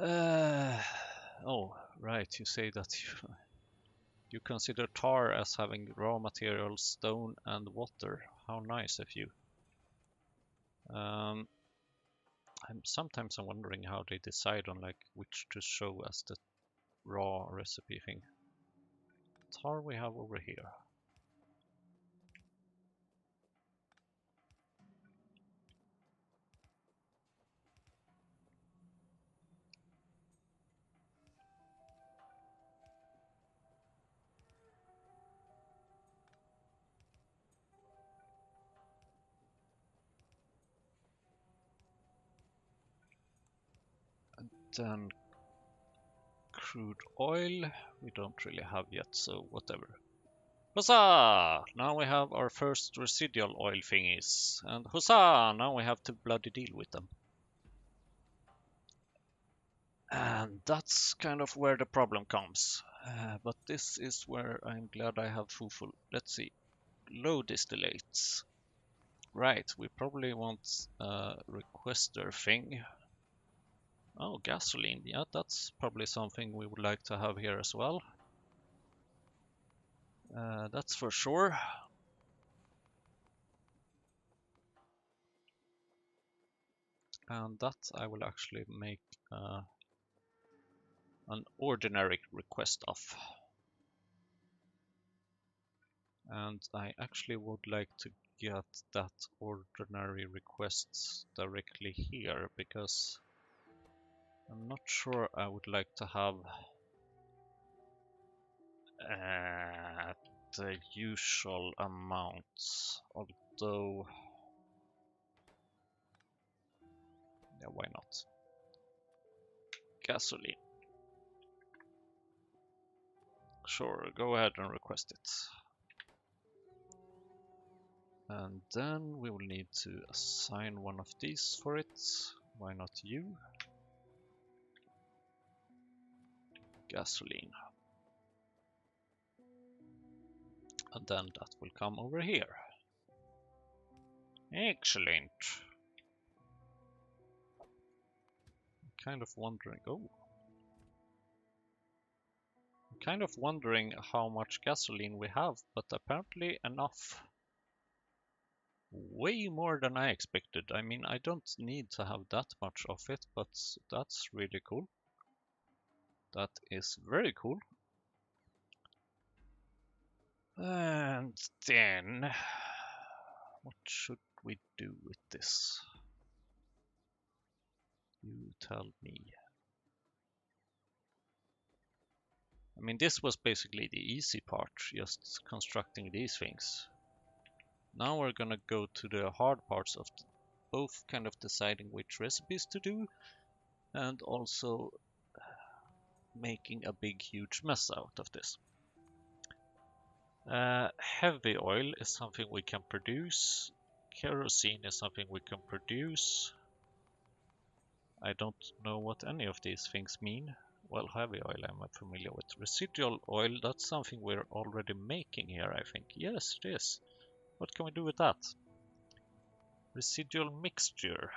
Oh, right, you say that you consider tar as having raw materials, stone and water. How nice of you. Sometimes I'm wondering how they decide on like which to show as the raw recipe thing. Tar we have over here. Then crude oil we don't really have yet, so whatever. Huzzah! Now we have our first residual oil thingies, and huzzah! Now we have to bloody deal with them. And that's kind of where the problem comes. But this is where I'm glad I have Fufu. Let's see. Low distillates. Right, we probably want a requester thing. Oh, gasoline. Yeah, that's probably something we would like to have here as well. That's for sure. And that I will actually make an ordinary request of. And I actually would like to get that ordinary request directly here, because I'm not sure I would like to have the usual amounts, although yeah, why not? Gasoline. Sure, go ahead and request it. And then we will need to assign one of these for it. Why not you? Gasoline. And then that will come over here. Excellent. Kind of wondering. Oh. I'm kind of wondering how much gasoline we have, but apparently enough. Way more than I expected. I mean, I don't need to have that much of it, but that's really cool. That is very cool. And then, what should we do with this? You tell me. I mean, this was basically the easy part, just constructing these things. Now we're gonna go to the hard parts of both kind of deciding which recipes to do, and also making a big huge mess out of this. Heavy oil is something we can produce. Kerosene is something we can produce. I don't know what any of these things mean. Well, heavy oil I'm familiar with. Residual oil, that's something we're already making here, I think. Yes, it is. What can we do with that? Residual mixture.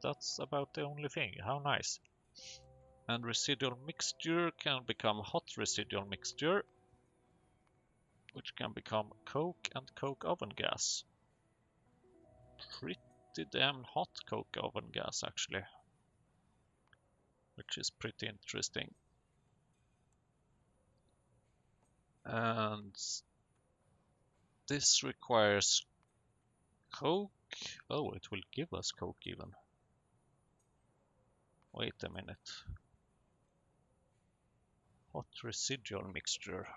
That's about the only thing. How nice. And residual mixture can become hot residual mixture, which can become coke and coke oven gas. Pretty damn hot coke oven gas, actually. Which is pretty interesting. And this requires coke. Oh, it will give us coke even. Wait a minute. Hot residual mixture.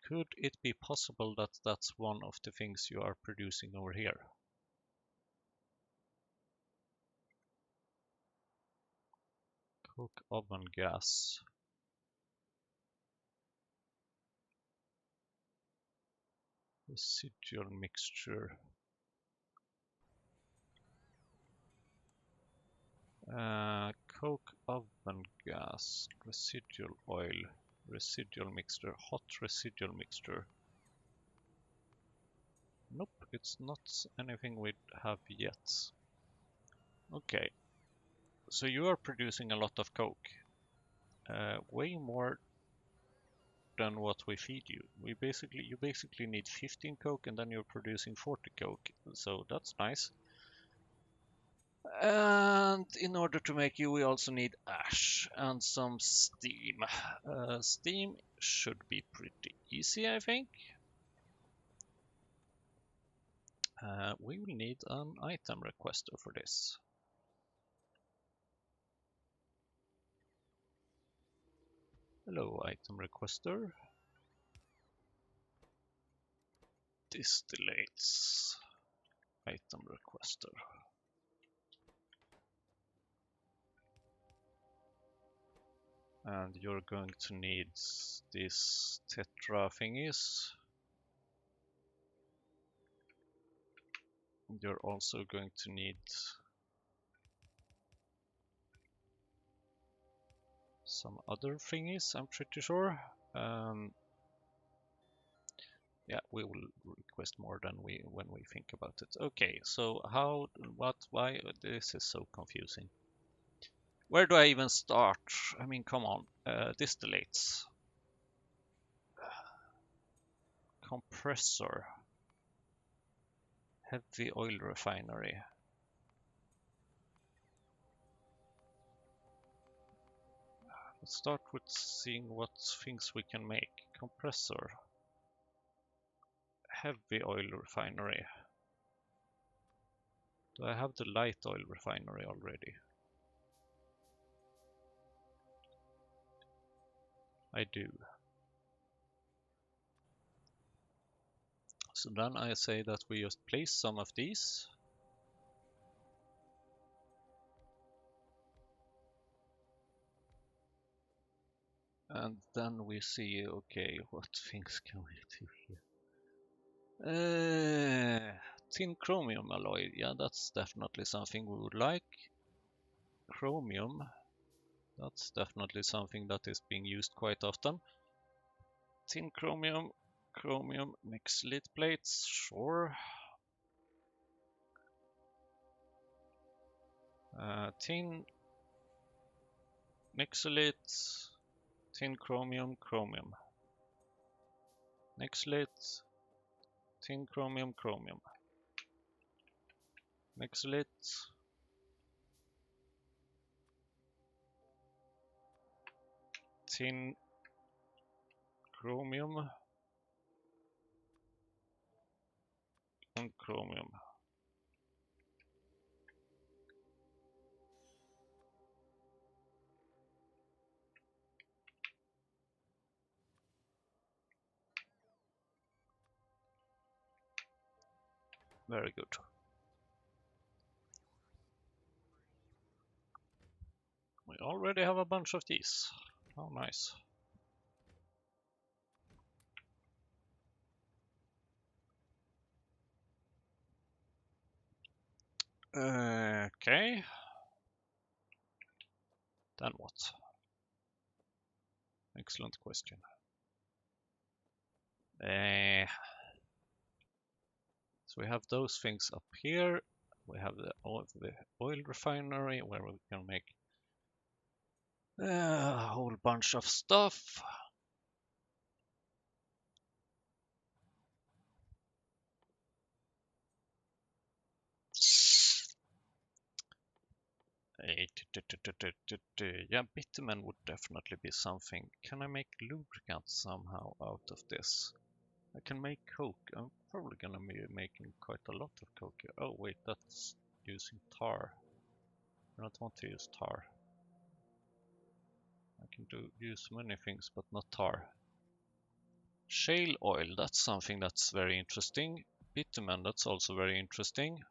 Could it be possible that that's one of the things you are producing over here? Coke oven gas. Residual mixture. Coke oven gas, residual oil, residual mixture, hot residual mixture. Nope, it's not anything we have yet. Okay, so you are producing a lot of coke. Way more than what we feed you. You basically need 15 coke and then you're producing 40 coke. So that's nice. And in order to make you, we also need ash and some steam. Steam should be pretty easy, I think. We will need an item requester for this. Hello, item requester. Distillates. Item requester. And you're going to need these tetra thingies. And you're also going to need some other thingies, I'm pretty sure. Yeah, we will request more than when we think about it. Okay, so why? This is so confusing. Where do I even start? I mean, come on. Distillates. Compressor. Heavy oil refinery. Let's start with seeing what things we can make. Compressor. Heavy oil refinery. Do I have the light oil refinery already? I do. So then I say that we just place some of these. And then we see, okay, what things can we do here? Tin chromium alloy, yeah, that's definitely something we would like. Chromium, that's definitely something that is being used quite often. Tin chromium, chromium mix lead plates, sure. Tin mixolite, tin chromium, chromium. Mixolite, tin chromium, chromium. Mixolite. Tin chromium and chromium. Very good. We already have a bunch of these. Oh, nice. Okay. Then what? Excellent question. So we have those things up here. We have the oil refinery where we can make a whole bunch of stuff. Yeah, bitumen would definitely be something. Can I make lubricant somehow out of this? I can make coke. I'm probably gonna be making quite a lot of coke here. Oh wait, that's using tar. I don't want to use tar. I can use many things, but not tar. Shale oil, that's something that's very interesting. Bitumen, that's also very interesting.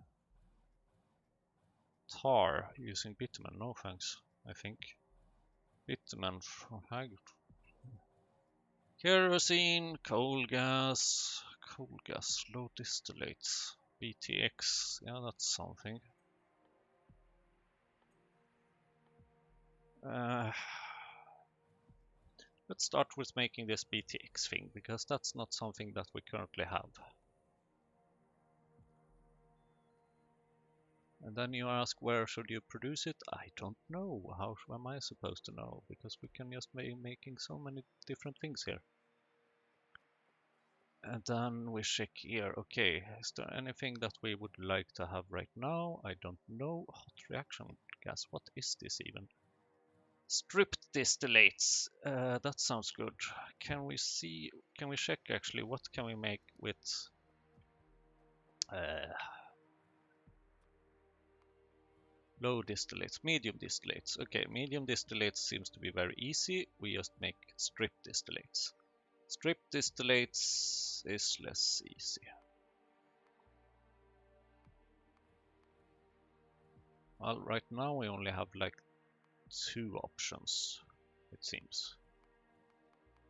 Tar, using bitumen, no thanks, I think. Bitumen from kerosene, coal gas, low distillates, BTX, yeah, that's something. Let's start with making this BTX thing, because that's not something that we currently have. And then you ask, where should you produce it? I don't know. How am I supposed to know? Because we can just be making so many different things here. And then we check here. Okay, is there anything that we would like to have right now? I don't know. Hot reaction gas. What is this even? Stripped distillates. That sounds good. Can we see? Can we check actually? What can we make with? Low distillates, medium distillates. Okay, medium distillates seems to be very easy. We just make strip distillates. Strip distillates is less easy. Well, right now we only have like 2 options, it seems.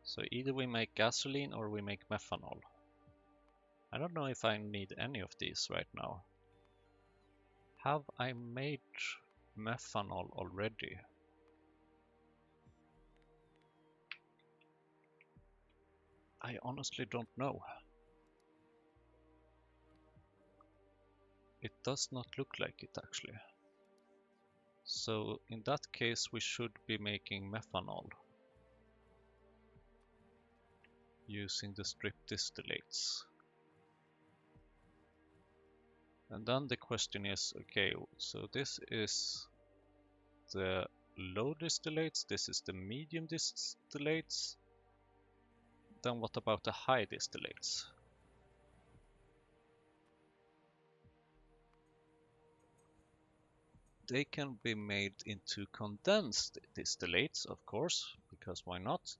So either we make gasoline or we make methanol. I don't know if I need any of these right now. Have I made methanol already? I honestly don't know. It does not look like it actually. So in that case we should be making methanol using the strip distillates. And then the question is, okay, so this is the low distillates, this is the medium distillates. Then what about the high distillates? They can be made into condensed distillates, of course, because why not?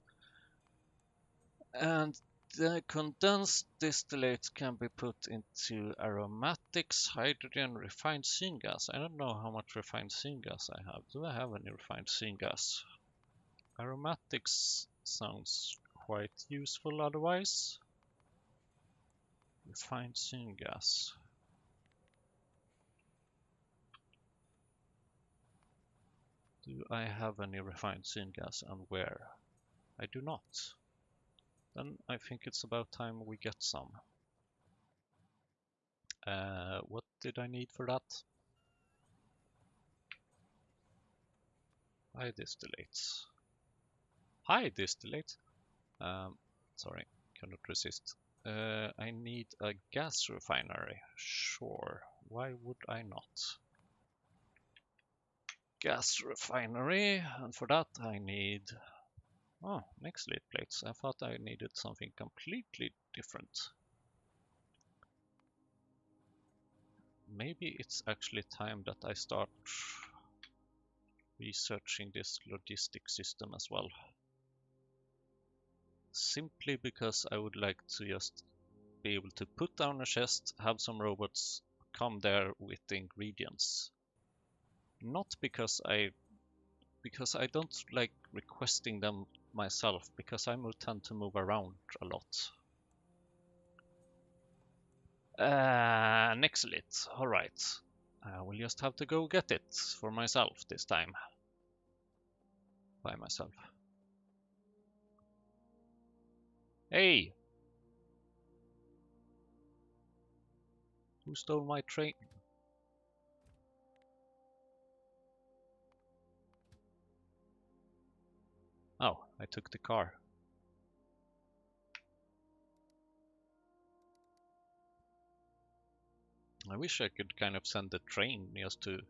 And the condensed distillates can be put into aromatics, hydrogen, refined syngas. I don't know how much refined syngas I have. Do I have any refined syngas? Aromatics sounds quite useful otherwise. Refined syngas. Do I have any refined syngas and where? I do not. Then I think it's about time we get some. What did I need for that? High distillates. High distillates? Sorry, cannot resist. I need a gas refinery. Sure, why would I not? Gas refinery, and for that I need... Oh, mixed lead plates. I thought I needed something completely different. Maybe it's actually time that I start researching this logistic system as well. Simply because I would like to just be able to put down a chest, have some robots come there with the ingredients. Not because I because I don't like requesting them myself, because I tend to move around a lot. Nexlit, alright. I will just have to go get it for myself this time. By myself. Hey! Who stole my train? Oh, I took the car. I wish I could kind of send the train just to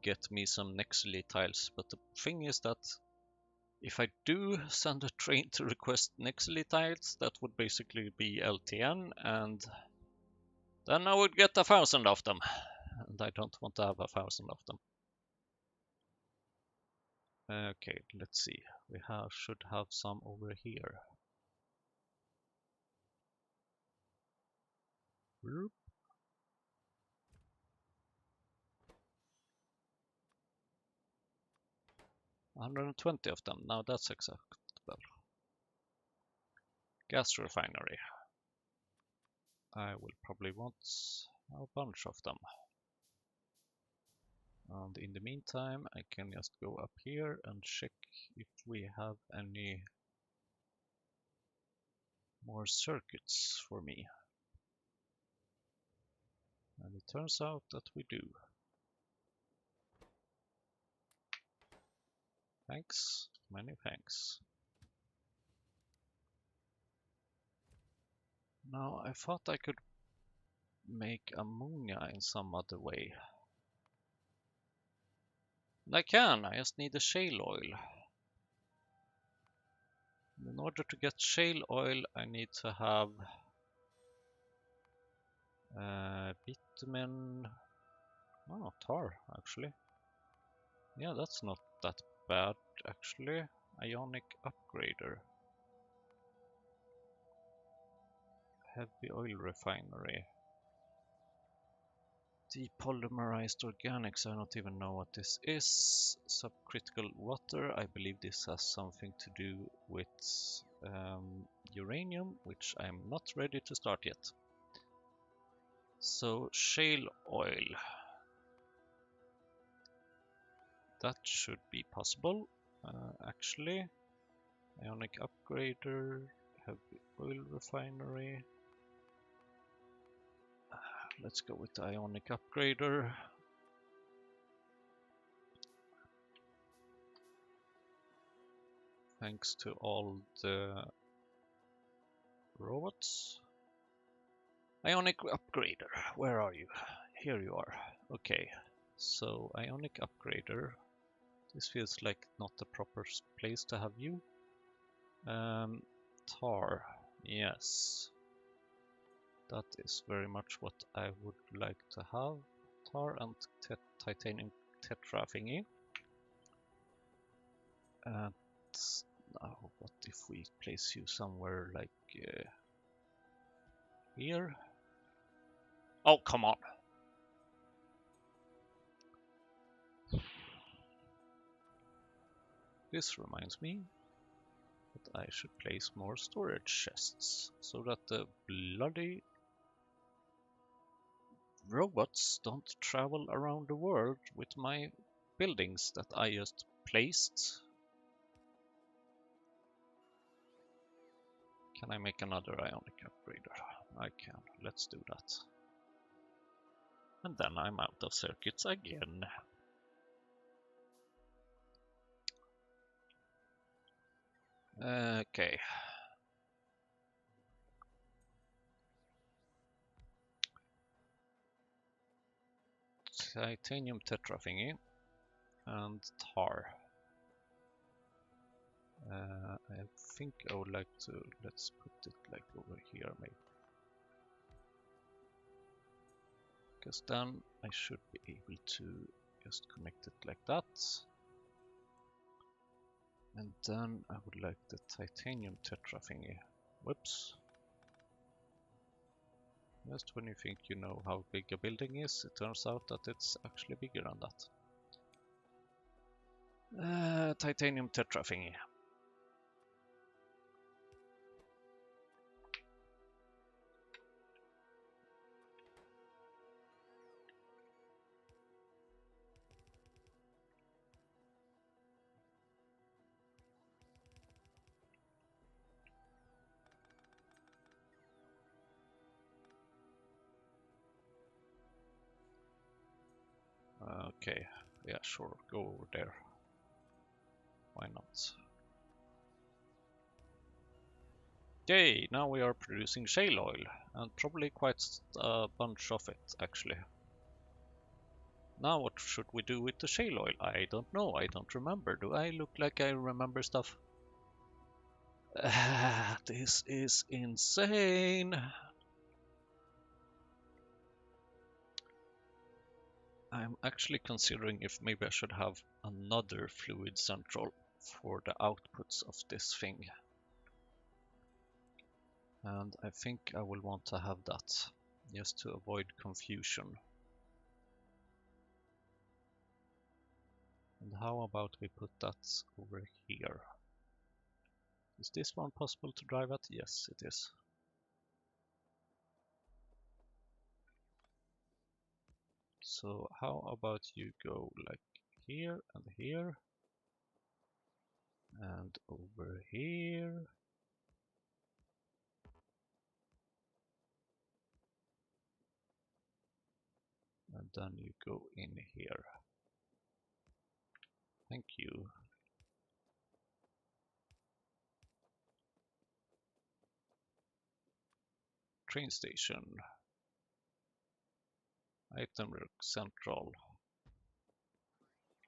get me some Nexely tiles, but the thing is that if I do send a train to request Nexely tiles, that would basically be LTN, and then I would get 1,000 of them, and I don't want to have 1,000 of them. Okay, let's see. We should have some over here. 120 of them. Now that's acceptable. Gas refinery. I will probably want a bunch of them. And in the meantime, I can just go up here and check if we have any more circuits for me. And it turns out that we do. Thanks, many thanks. Now I thought I could make ammonia in some other way. And I can, I just need the shale oil. In order to get shale oil, I need to have bitumen. Oh, tar, actually. Yeah, that's not that bad, actually. Ionic upgrader. Heavy oil refinery. Depolymerized organics, I don't even know what this is. Subcritical water, I believe this has something to do with uranium, which I'm not ready to start yet. So, shale oil. That should be possible, actually. Ionic upgrader, heavy oil refinery. Let's go with the ionic upgrader. Thanks to all the robots. Ionic upgrader, where are you? Here you are. Okay, so ionic upgrader. This feels like not the proper place to have you. Tar, yes. That is very much what I would like to have. Tar and titanium tetra thingy. And now, what if we place you somewhere like here? Oh, come on! This reminds me that I should place more storage chests so that the bloody robots don't travel around the world with my buildings that I just placed. Can I make another ionic upgrader? I can. Let's do that. And then I'm out of circuits again. Okay. Titanium tetra thingy and tar. I think I would like to, let's put it like over here maybe. Because then I should be able to just connect it like that. And then I would like the titanium tetra thingy. Whoops. Just when you think you know how big a building is, it turns out that it's actually bigger than that. Titanium tetra thingy. Okay, yeah, sure, go over there. Why not? Okay, now we are producing shale oil, and probably quite a bunch of it, actually. Now what should we do with the shale oil? I don't know, I don't remember. Do I look like I remember stuff? This is insane! I'm actually considering if maybe I should have another fluid central for the outputs of this thing. And I think I will want to have that, just to avoid confusion. And how about we put that over here? Is this one possible to drive at? Yes, it is. So how about you go like here and here and over here. And then you go in here. Thank you. Train station. Item central.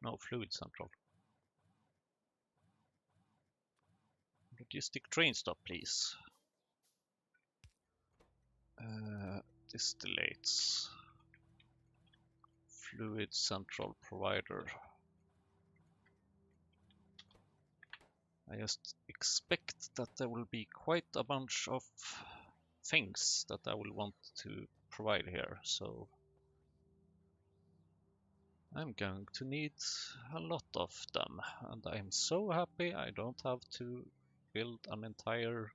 No, fluid central. Logistic train stop, please. Distillates. Fluid central provider. I just expect that there will be quite a bunch of things that I will want to provide here, so I'm going to need a lot of them, and I'm so happy I don't have to build an entire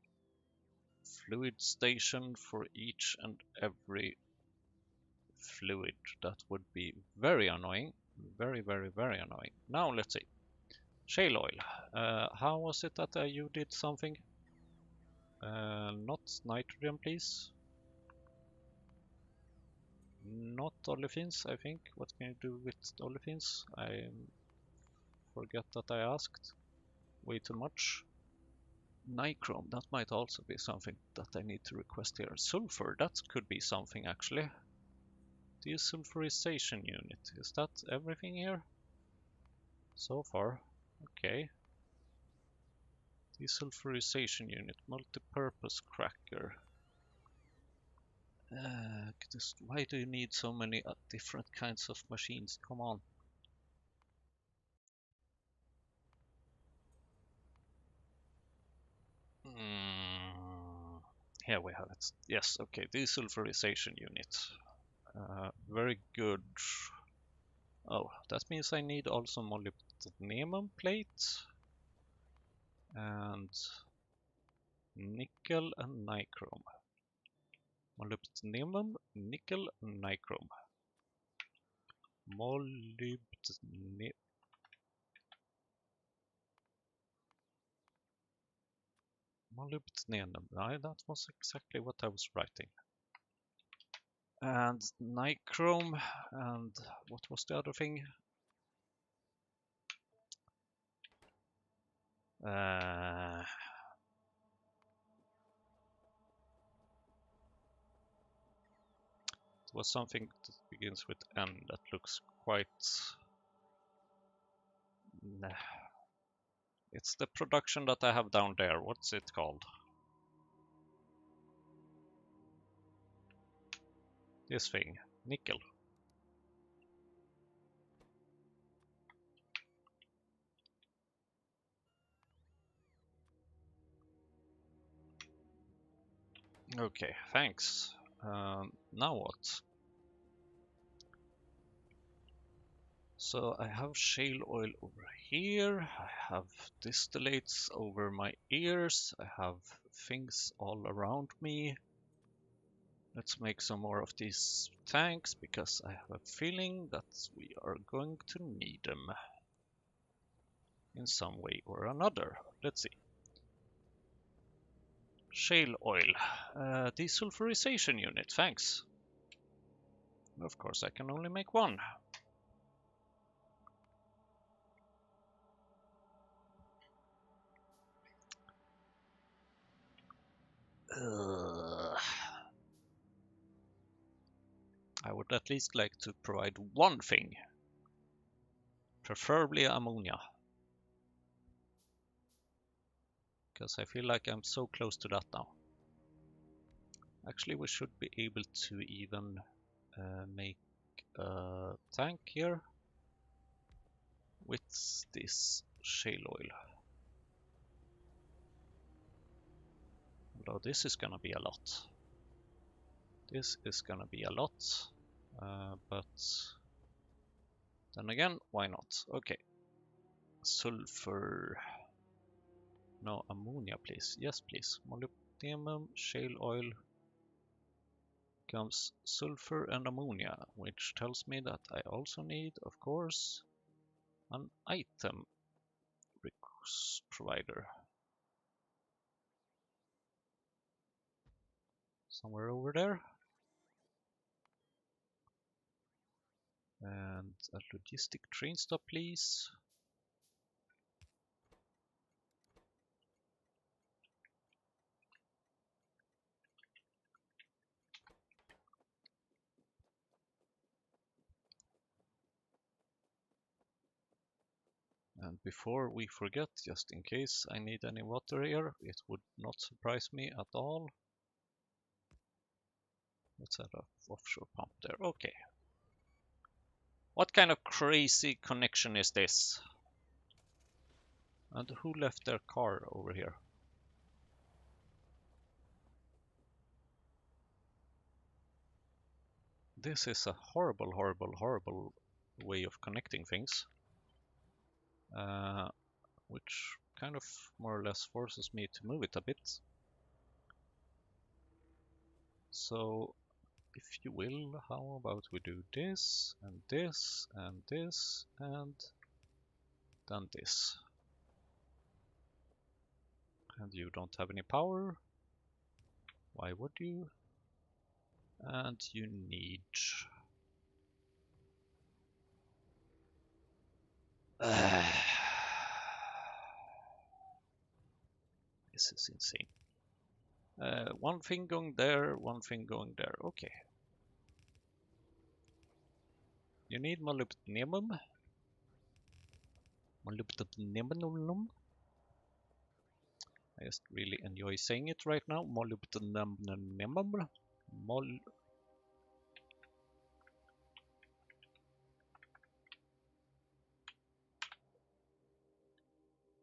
fluid station for each and every fluid. That would be very annoying, very annoying. Now let's see. Shale oil. How was it that you did something? Not nitrogen, please. Not olefins, I think. What can you do with olefins? I forget that I asked. Way too much. Nichrome, that might also be something that I need to request here. Sulfur, that could be something actually. Desulfurization unit, is that everything here? So far, okay. Desulfurization unit, multi-purpose cracker. Why do you need so many different kinds of machines? Come on. Here we have it. Yes, okay, desulfurization unit. Very good. Oh, that means I need also molybdenum plate and nickel and nichrome. Molybdenum, nickel, nichrome. Molybdenum. Molybdenum. That was exactly what I was writing. And nichrome, and what was the other thing? It was something that begins with N that looks quite... Nah. It's the production that I have down there. What's it called? This thing. Nickel. Okay, thanks. Now what? So I have shale oil over here, I have distillates over my ears, I have things all around me. Let's make some more of these tanks because I have a feeling that we are going to need them in some way or another. Let's see. Shale oil, desulfurization unit, thanks. Of course I can only make one. I would at least like to provide one thing, preferably ammonia, because I feel like I'm so close to that now. Actually, we should be able to even make a tank here with this shale oil. Although this is gonna be a lot. This is gonna be a lot, but then again, why not? Okay, sulfur. No, ammonia, please. Yes, please. Molybdenum, shale oil, comes sulfur and ammonia, which tells me that I also need, of course, an item provider. Somewhere over there. And a logistic train stop, please. And before we forget, just in case I need any water here, it would not surprise me at all. Let's have an offshore pump there. Okay. What kind of crazy connection is this? And who left their car over here? This is a horrible, horrible, horrible way of connecting things. Which kind of more or less forces me to move it a bit. So, if you will, how about we do this, and this, and this, and then this. And you don't have any power. Why would you? And you need... This is insane. One thing going there, one thing going there. Okay. You need molybdenum. Molybdenum. I just really enjoy saying it right now. Molybdenum.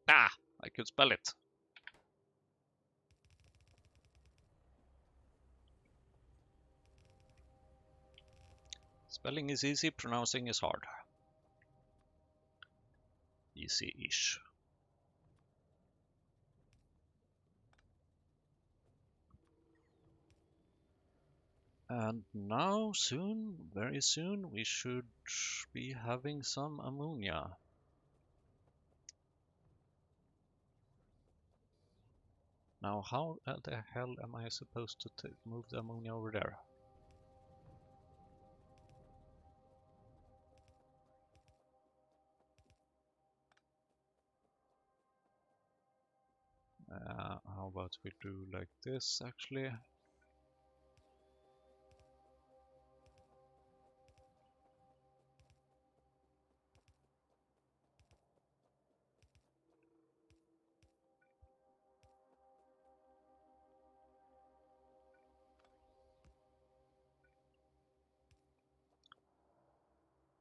Ah! I could spell it. Spelling is easy, pronouncing is hard. Easy-ish. And now, soon, very soon, we should be having some ammonia. Now, how the hell am I supposed to move the ammonia over there? How about we do like this, actually?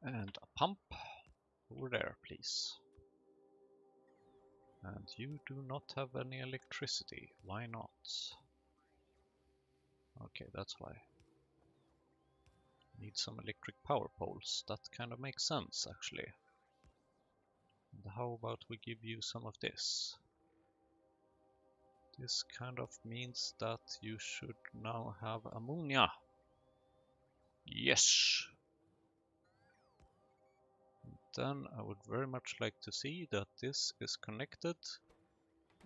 And a pump over there, please. And you do not have any electricity. Why not? Okay, that's why. Need some electric power poles. That kind of makes sense, actually. And how about we give you some of this? This kind of means that you should now have ammonia. Yes! And then I would very much like to see that this is connected,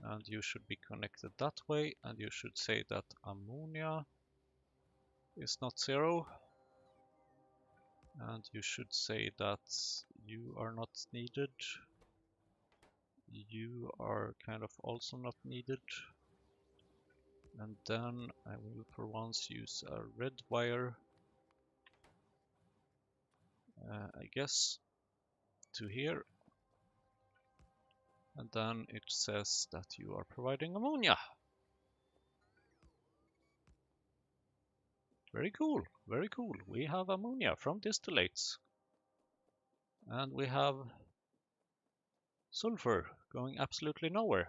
and you should be connected that way, and you should say that ammonia is not 0. And you should say that you are not needed. You are kind of also not needed. And then I will for once use a red wire, I guess, to here. And then it says that you are providing ammonia. Very cool, very cool. We have ammonia from distillates. And we have sulfur going absolutely nowhere.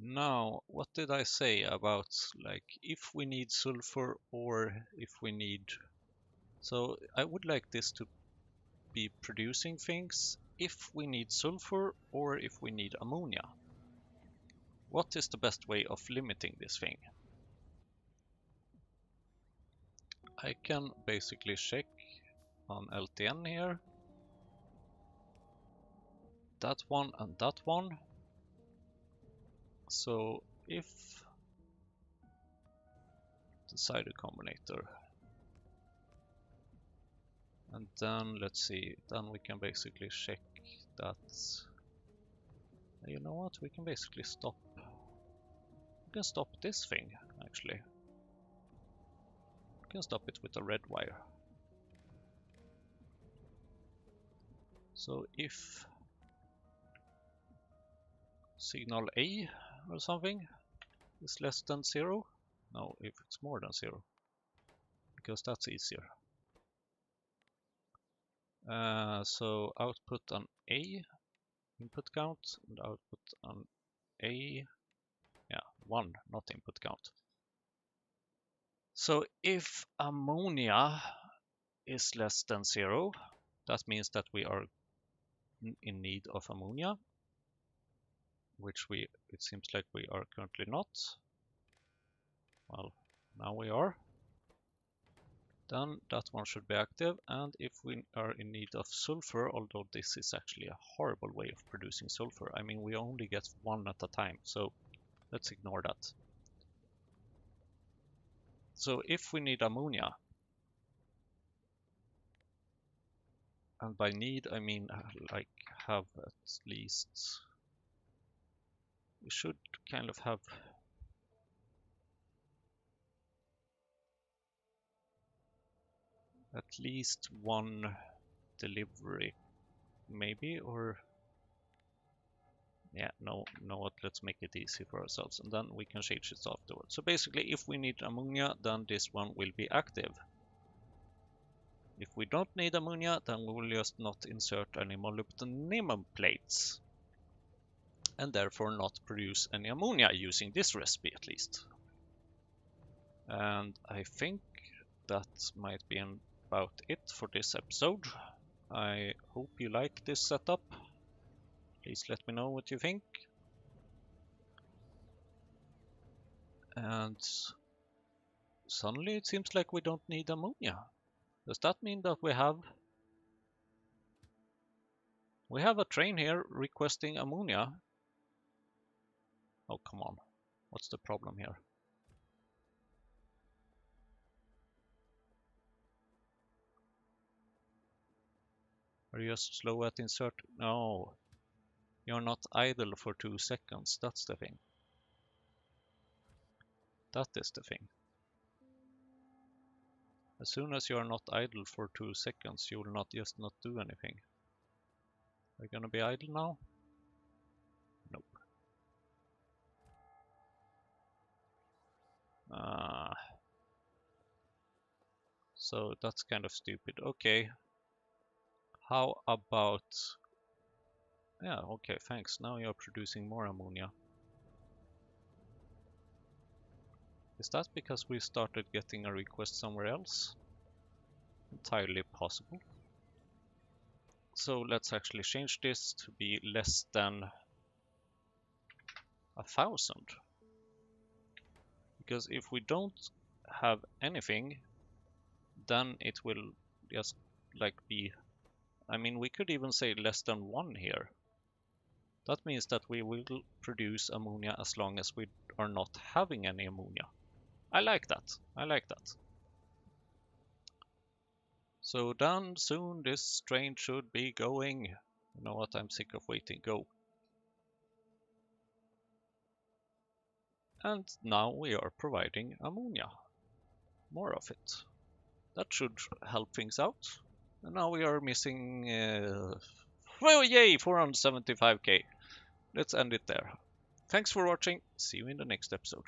Now, what did I say about, like, if we need sulfur or if we need... So I would like this to be producing things if we need sulfur or if we need ammonia. What is the best way of limiting this thing? I can basically check on LTN here. That one and that one. So if the cider combinator, and then let's see, then we can basically check that, you know what, we can basically stop, we can stop this thing actually. We can stop it with a red wire. So if signal A or something is less than 0, no, if it's more than 0, because that's easier. So output on A input count and output on A, yeah, 1, not input count. So if ammonia is less than 0, that means that we are in need of ammonia, which it seems like we are currently not. Well, now we are. Then that one should be active, and if we are in need of sulfur, although this is actually a horrible way of producing sulfur, I mean we only get one at a time, so let's ignore that. So if we need ammonia, and by need I mean like have at least, we should kind of have at least one delivery, maybe, or yeah, no, what, let's make it easy for ourselves, and then we can change it afterwards. So basically, if we need ammonia, then this one will be active. If we don't need ammonia, then we will just not insert any molybdenum plates, and therefore not produce any ammonia using this recipe at least. And I think that might be about it for this episode. I hope you like this setup. Please let me know what you think. And suddenly it seems like we don't need ammonia. Does that mean that we have a train here requesting ammonia? Oh, come on. What's the problem here? Are you just slow at insert? No. You're not idle for 2 seconds. That's the thing. That is the thing. As soon as you are not idle for 2 seconds, you will not do anything. Are you gonna be idle now? Nope. So that's kind of stupid. Okay. How about... Yeah, okay, thanks. Now you're producing more ammonia. Is that because we started getting a request somewhere else? Entirely possible. So let's actually change this to be less than 1,000. Because if we don't have anything, then it will just like be... I mean, we could even say less than 1 here. That means that we will produce ammonia as long as we are not having any ammonia. I like that. I like that. So done soon, this train should be going. You know what, I'm sick of waiting, go. And now we are providing ammonia. More of it. That should help things out. And now we are missing... well, yay, 475k. Let's end it there. Thanks for watching. See you in the next episode.